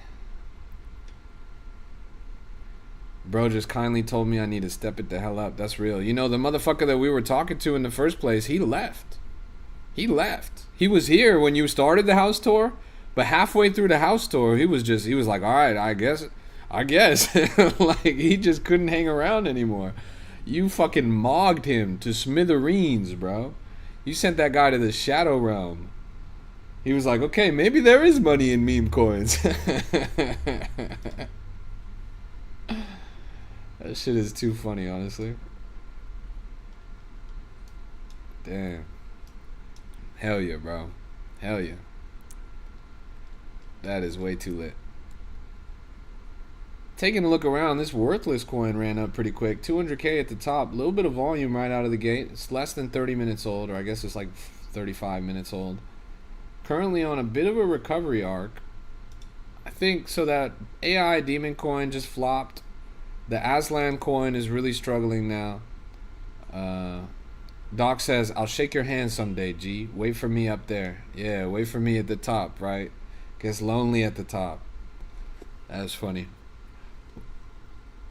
Speaker 1: Bro just kindly told me I need to step it the hell up. That's real. You know, the motherfucker that we were talking to in the first place, he left. He left. He was here when you started the house tour, but halfway through the house tour, he was like, all right, I guess. Like, he just couldn't hang around anymore. You fucking mogged him to smithereens, bro. You sent that guy to the shadow realm. He was like, okay, maybe there is money in meme coins. That shit is too funny, honestly. Damn. Hell yeah, bro. Hell yeah. That is way too lit. Taking a look around, this worthless coin ran up pretty quick. 200K at the top. A little bit of volume right out of the gate. It's less than 30 minutes old, or I guess it's like 35 minutes old. Currently on a bit of a recovery arc. I think so that AI demon coin just flopped. The Aslan coin is really struggling now. Doc says, I'll shake your hand someday, G. Wait for me up there. Yeah, wait for me at the top, right? Gets lonely at the top. That's funny.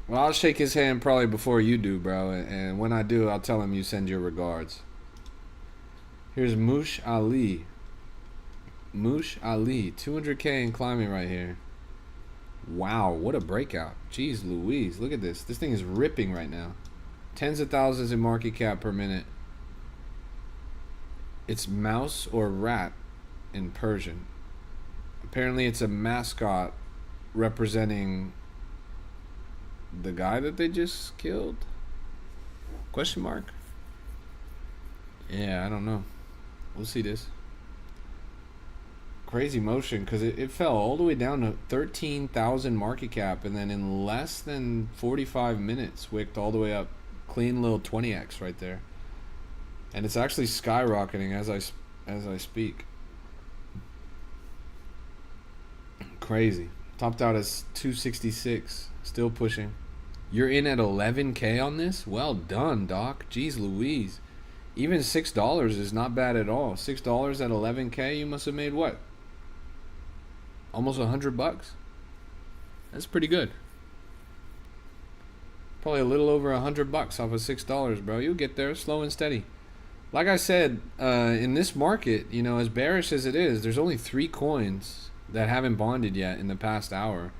Speaker 1: Well, I'll shake his hand probably before you do, bro. And when I do, I'll tell him you send your regards. Here's Moosh Ali. Moosh Ali. 200K and climbing right here. Wow, what a breakout. Jeez Louise, look at this. This thing is ripping right now. Tens of thousands in market cap per minute. It's mouse or rat in Persian. Apparently it's a mascot representing the guy that they just killed? Question mark? Yeah, I don't know. We'll see this. Crazy motion, because it fell all the way down to 13,000 market cap, and then in less than 45 minutes wicked all the way up. Clean little 20x right there. And it's actually skyrocketing as I speak. Crazy. Topped out as 266. Still pushing. You're in at 11K on this? Well done, Doc. Jeez Louise. Even $6 is not bad at all. $6 at 11K, you must have made what? Almost $100. That's pretty good. Probably a little over $100 off of $6, bro. You'll get there slow and steady. Like I said, in this market, you know, as bearish as it is, there's only 3 coins that haven't bonded yet in the past hour.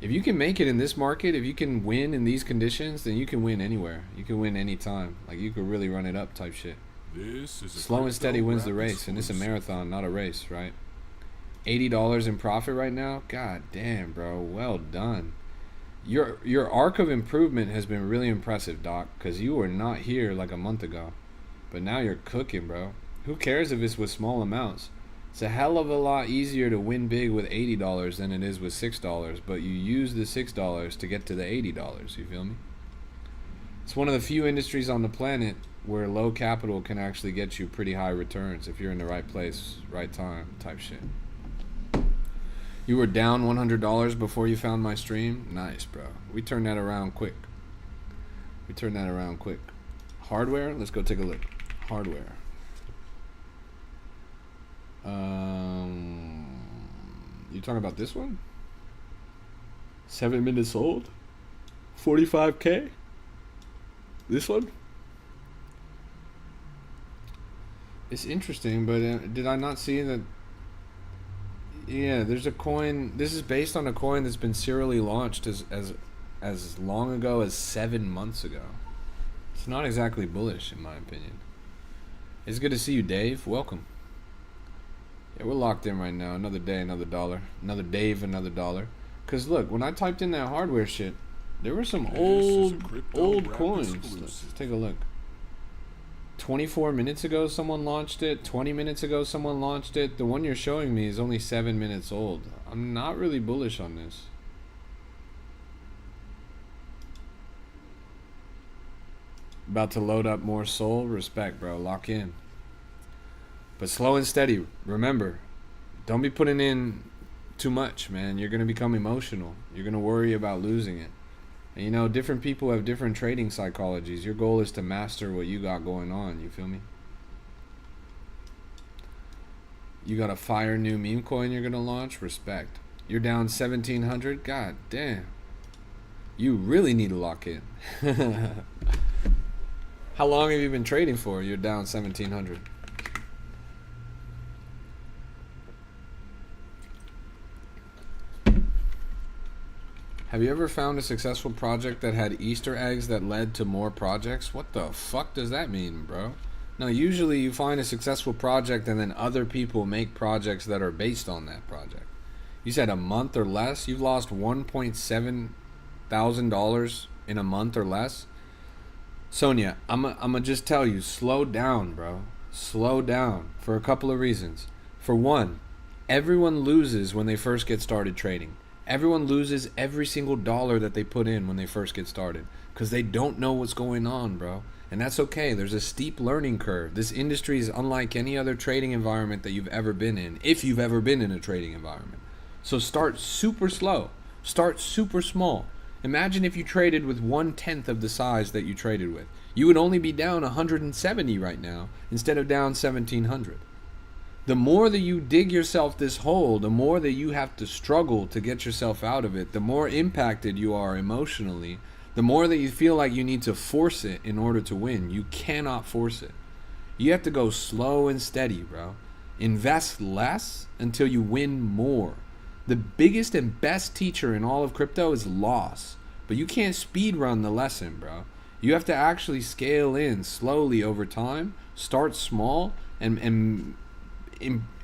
Speaker 1: If you can make it in this market, if you can win in these conditions, then you can win anywhere. You can win anytime. Like, you could really run it up type shit.
Speaker 2: This is
Speaker 1: slow and steady wins the race, and it's a marathon, not a race, right? $80 in profit right now? God damn, bro. Well done. Your arc of improvement has been really impressive, Doc, because you were not here like a month ago. But now you're cooking, bro. Who cares if it's with small amounts? It's a hell of a lot easier to win big with $80 than it is with $6, but you use the $6 to get to the $80, you feel me? It's one of the few industries on the planet where low capital can actually get you pretty high returns if you're in the right place, right time type shit. You were down $100 before you found my stream? Nice, bro. We turned that around quick. Hardware? Let's go take a look. Hardware. You talking about this one? 7 minutes old? 45K? This one? It's interesting, but did I not see that? Yeah, there's a coin. This is based on a coin that's been serially launched as long ago as 7 months ago. It's not exactly bullish, in my opinion. It's good to see you, Dave. Welcome. Yeah, we're locked in right now. Another day, another dollar. Another Dave, another dollar. Because look, when I typed in that hardware shit, there were some old coins. Let's take a look. 24 minutes ago someone launched it. 20 minutes ago someone launched it. The one you're showing me is only 7 minutes old. I'm not really bullish on this. About to load up more soul? Respect, bro. Lock in. But slow and steady. Remember, don't be putting in too much, man. You're going to become emotional. You're going to worry about losing it. And you know, different people have different trading psychologies. Your goal is to master what you got going on. You feel me? You got a fire new meme coin you're going to launch? Respect. You're down 1,700? God damn. You really need to lock in. How long have you been trading for? You're down 1,700. Have you ever found a successful project that had Easter eggs that led to more projects? What the fuck does that mean, bro? No, usually you find a successful project and then other people make projects that are based on that project. You said a month or less? You've lost $1.7 thousand in a month or less? Sonia, I'ma just tell you, slow down, bro. Slow down for a couple of reasons. For one, everyone loses when they first get started trading. Everyone loses every single dollar that they put in when they first get started because they don't know what's going on, bro. And that's okay. There's a steep learning curve. This industry is unlike any other trading environment that you've ever been in, if you've ever been in a trading environment. So start super slow. Start super small. Imagine if you traded with 1/10 of the size that you traded with. You would only be down 170 right now instead of down 1,700. The more that you dig yourself this hole, the more that you have to struggle to get yourself out of it, the more impacted you are emotionally, the more that you feel like you need to force it in order to win. You cannot force it. You have to go slow and steady, bro. Invest less until you win more. The biggest and best teacher in all of crypto is loss. But you can't speed run the lesson, bro. You have to actually scale in slowly over time, start small, and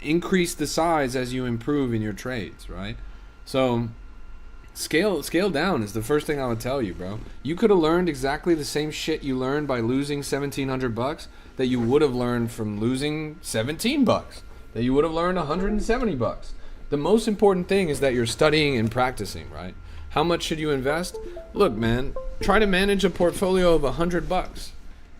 Speaker 1: increase the size as you improve in your trades, right? So scale down is the first thing I would tell you, bro. You could have learned exactly the same shit you learned by losing $1,700 that you would have learned from losing $17, that you would have learned $170. The most important thing is that you're studying and practicing, right? How much should you invest? Look, man, try to manage a portfolio of $100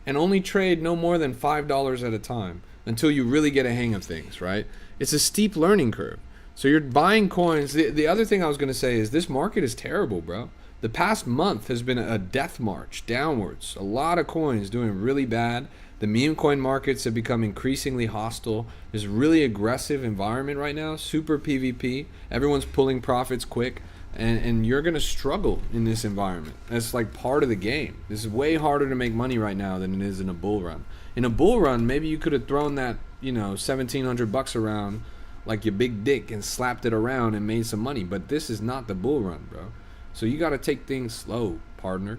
Speaker 1: and only trade no more than $5 at a time until you really get a hang of things, right? It's a steep learning curve. So you're buying coins. The other thing I was going to say is this market is terrible, bro. The past month has been a death march downwards. A lot of coins doing really bad. The meme coin markets have become increasingly hostile. There's a really aggressive environment right now, super PvP. Everyone's pulling profits quick. And you're going to struggle in this environment. That's like part of the game. This is way harder to make money right now than it is in a bull run. In a bull run, maybe you could have thrown that, $1,700 around like your big dick and slapped it around and made some money. But this is not the bull run, bro. So you got to take things slow, partner.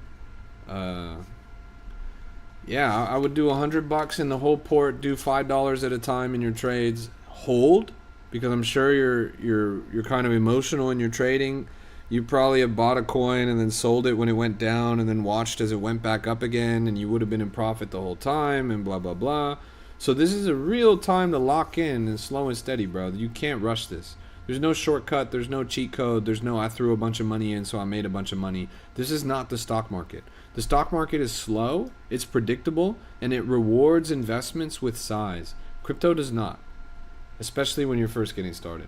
Speaker 1: Yeah, I would do $100 in the whole port. Do $5 at a time in your trades. Hold, because I'm sure you're kind of emotional in your trading. You probably have bought a coin and then sold it when it went down and then watched as it went back up again, and you would have been in profit the whole time and blah, blah, blah. So this is a real time to lock in and slow and steady, bro. You can't rush this. There's no shortcut. There's no cheat code. There's no I threw a bunch of money in so I made a bunch of money. This is not the stock market. The stock market is slow, it's predictable, and it rewards investments with size. Crypto does not, especially when you're first getting started.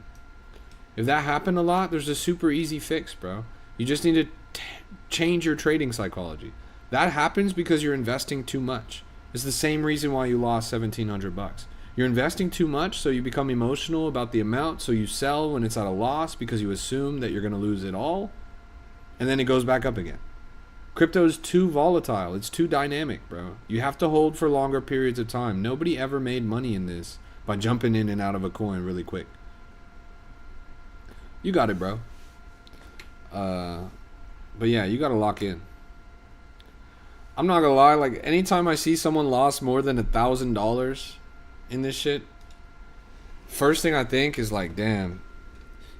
Speaker 1: If that happened a lot, there's a super easy fix, bro. You just need to change your trading psychology. That happens because you're investing too much. It's the same reason why you lost $1,700. You're investing too much, so you become emotional about the amount, so you sell when it's at a loss because you assume that you're going to lose it all, and then it goes back up again. Crypto is too volatile. It's too dynamic, bro. You have to hold for longer periods of time. Nobody ever made money in this by jumping in and out of a coin really quick. You got it, bro. But yeah, you got to lock in. I'm not gonna lie, like anytime I see someone lost more than $1,000 in this shit, first thing I think is like, damn,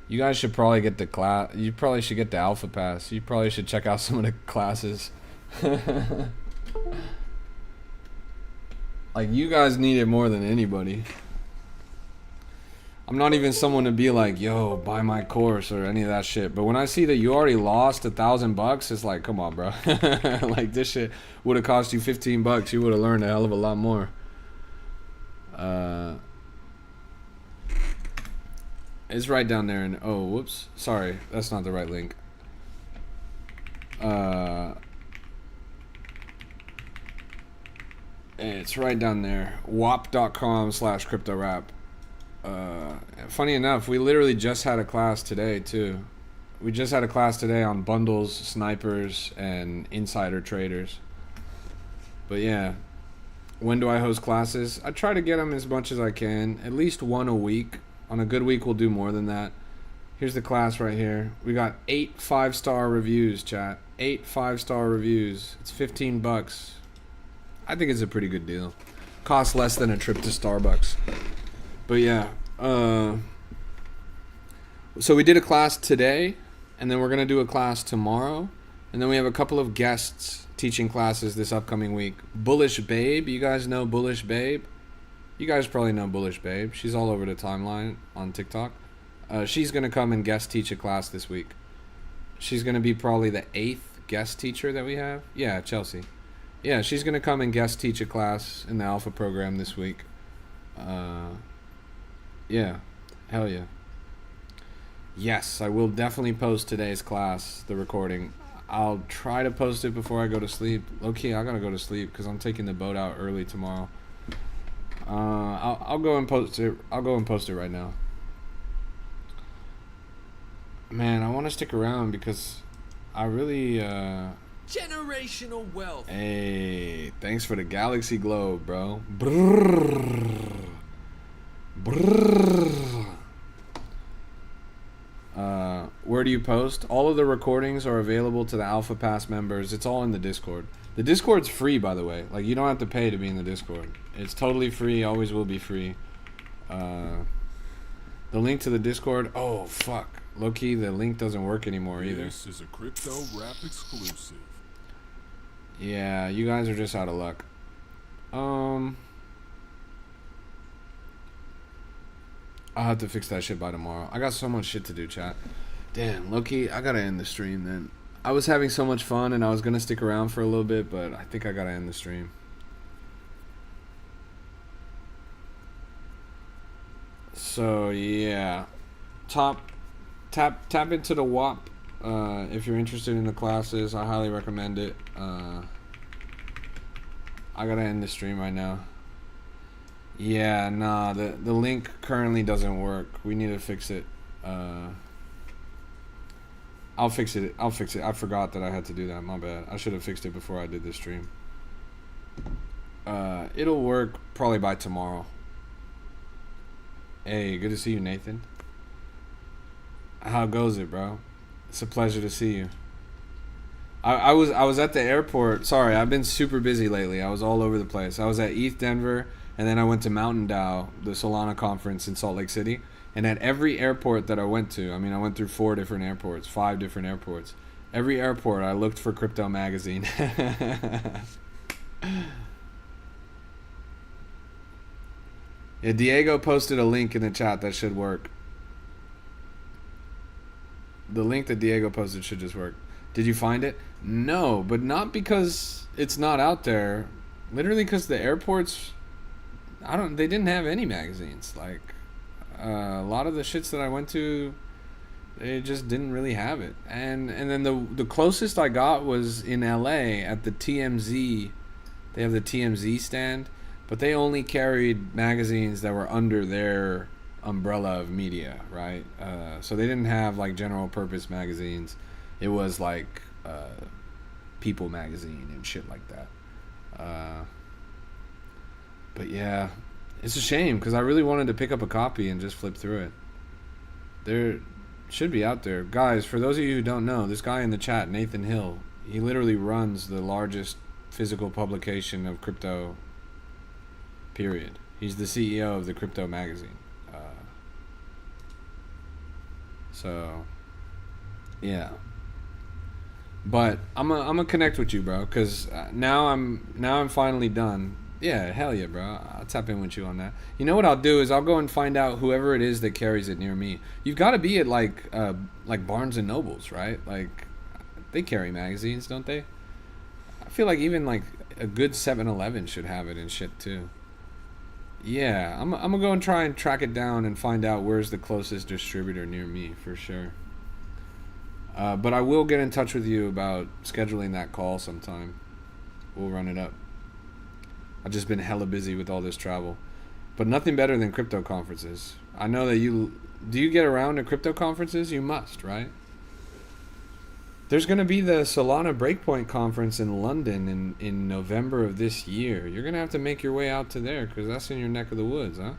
Speaker 1: you guys should probably get the class. You probably should get the alpha pass. You probably should check out some of the classes. Like, you guys need it more than anybody. I'm not even someone to be like, yo, buy my course or any of that shit. But when I see that you already lost $1,000, it's like, come on, bro. Like, this shit would have cost you $15. You would have learned a hell of a lot more. It's right down there. And oh, whoops. Sorry, that's not the right link. It's right down there. wap.com/cryptorap. Funny enough, we literally just had a class today too. We just had a class today on bundles, snipers, and insider traders. But yeah, when do I host classes? I try to get them as much as I can, at least one a week. On a good week, we'll do more than that. Here's the class right here. We got 8 5-star reviews, chat. 8 5-star reviews. It's $15. I think it's a pretty good deal. Costs less than a trip to Starbucks. But yeah, so we did a class today, and then we're going to do a class tomorrow, and then we have a couple of guests teaching classes this upcoming week. Bullish Babe, you guys know Bullish Babe? You guys probably know Bullish Babe. She's all over the timeline on TikTok. She's going to come and guest teach a class this week. She's going to be probably the 8th guest teacher that we have. Yeah, Chelsea. Yeah, she's going to come and guest teach a class in the Alpha program this week. Yeah, hell yeah. Yes, I will definitely post today's class, the recording. I'll try to post it before I go to sleep. Low-key, I gotta go to sleep because I'm taking the boat out early tomorrow. I'll go and post it. I'll go and post it right now. Man, I want to stick around because I really
Speaker 4: generational wealth.
Speaker 1: Hey, thanks for the Galaxy Globe, bro. Brrr. Brrr. Where do you post? All of the recordings are available to the Alpha Pass members. It's all in the Discord. The Discord's free, by the way. Like, you don't have to pay to be in the Discord. It's totally free. Always will be free. The link to the Discord. Oh fuck. Low-key, the link doesn't work anymore either.
Speaker 2: This is a Crypto Rap exclusive.
Speaker 1: Yeah, you guys are just out of luck. I'll have to fix that shit by tomorrow. I got so much shit to do, chat. Damn, low-key, I gotta end the stream then. I was having so much fun and I was gonna stick around for a little bit, but I think I gotta end the stream. So yeah, tap into the WAP if you're interested in the classes. I highly recommend it. I gotta end the stream right now. Yeah, nah, the link currently doesn't work. We need to fix it. I'll fix it. I forgot that I had to do that. My bad. I should have fixed it before I did this stream. It'll work probably by tomorrow. Hey, good to see you, Nathan. How goes it, bro? It's a pleasure to see you. I was at the airport. Sorry, I've been super busy lately. I was all over the place. I was at ETH Denver, and then I went to Mountain DAO, the Solana conference in Salt Lake City. And at every airport that I went to, I mean, I went through 5 different airports. Every airport, I looked for Crypto Magazine. Yeah, Diego posted a link in the chat that should work. The link that Diego posted should just work. Did you find it? No, but not because it's not out there. Literally because the airports, they didn't have any magazines. Like, a lot of the shits that I went to, they just didn't really have it. And then the closest I got was in LA at the TMZ. They have the TMZ stand, but they only carried magazines that were under their umbrella of media, right? So they didn't have like general purpose magazines. It was like People magazine and shit like that. But yeah, it's a shame because I really wanted to pick up a copy and just flip through it. There should be out there. Guys, for those of you who don't know, this guy in the chat, Nathan Hill, he literally runs the largest physical publication of crypto, period. He's the CEO of the Crypto magazine. So, yeah. But I'm gonna connect with you, bro, because now I'm finally done. Yeah, hell yeah, bro. I'll tap in with you on that. You know what I'll do is I'll go and find out whoever it is that carries it near me. You've got to be at like Barnes and Nobles, right? Like they carry magazines, don't they? I feel like even like a good 7-Eleven should have it and shit too. Yeah, I'm gonna go and try and track it down and find out where's the closest distributor near me for sure. But I will get in touch with you about scheduling that call sometime. We'll run it up. I've just been hella busy with all this travel. But nothing better than crypto conferences. I know that you... Do you get around to crypto conferences? You must, right? There's going to be the Solana Breakpoint conference in London in November of this year. You're going to have to make your way out to there because that's in your neck of the woods, huh?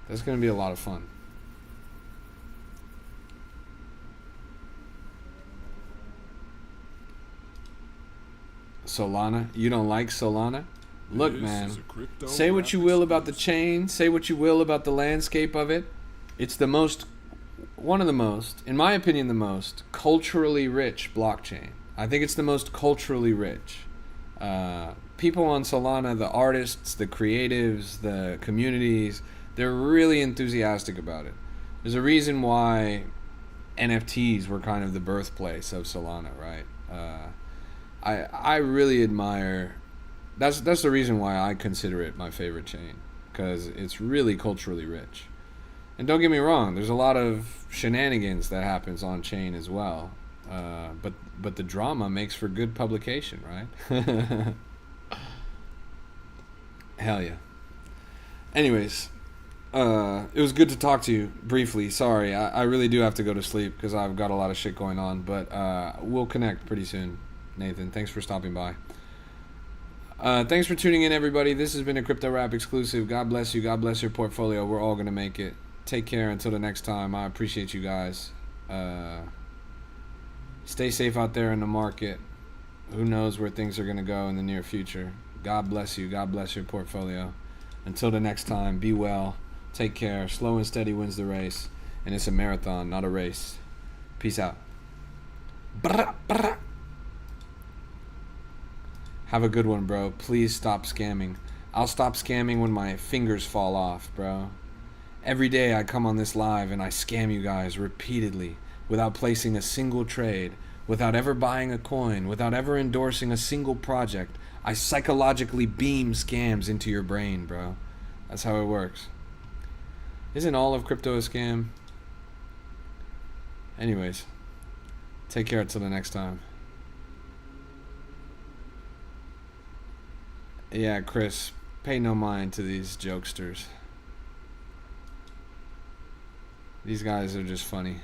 Speaker 1: That's going to be a lot of fun. Solana? You don't like Solana? Look, man, say what you will about the chain, say what you will about the landscape of it. It's the most, one of the most, in my opinion, the most culturally rich blockchain. I think it's the most culturally rich. People on Solana, the artists, the creatives, the communities, they're really enthusiastic about it. There's a reason why NFTs were kind of the birthplace of Solana, right? I really admire. That's the reason why I consider it my favorite chain, because it's really culturally rich. And don't get me wrong, there's a lot of shenanigans that happens on chain as well. But the drama makes for good publication, right? Hell yeah. Anyways, it was good to talk to you briefly. Sorry, I really do have to go to sleep because I've got a lot of shit going on. But we'll connect pretty soon. Nathan, thanks for stopping by. Thanks for tuning in, everybody. This has been a Crypto Rap exclusive. God bless you. God bless your portfolio. We're all going to make it. Take care until the next time. I appreciate you guys. Stay safe out there in the market. Who knows where things are going to go in the near future. God bless you. God bless your portfolio. Until the next time, be well. Take care. Slow and steady wins the race. And it's a marathon, not a race. Peace out. Brr, brr. Have a good one, bro. Please stop scamming. I'll stop scamming when my fingers fall off, bro. Every day I come on this live and I scam you guys repeatedly without placing a single trade, without ever buying a coin, without ever endorsing a single project. I psychologically beam scams into your brain, bro. That's how it works. Isn't all of crypto a scam? Anyways, take care until the next time. Yeah, Chris, pay no mind to these jokesters. These guys are just funny.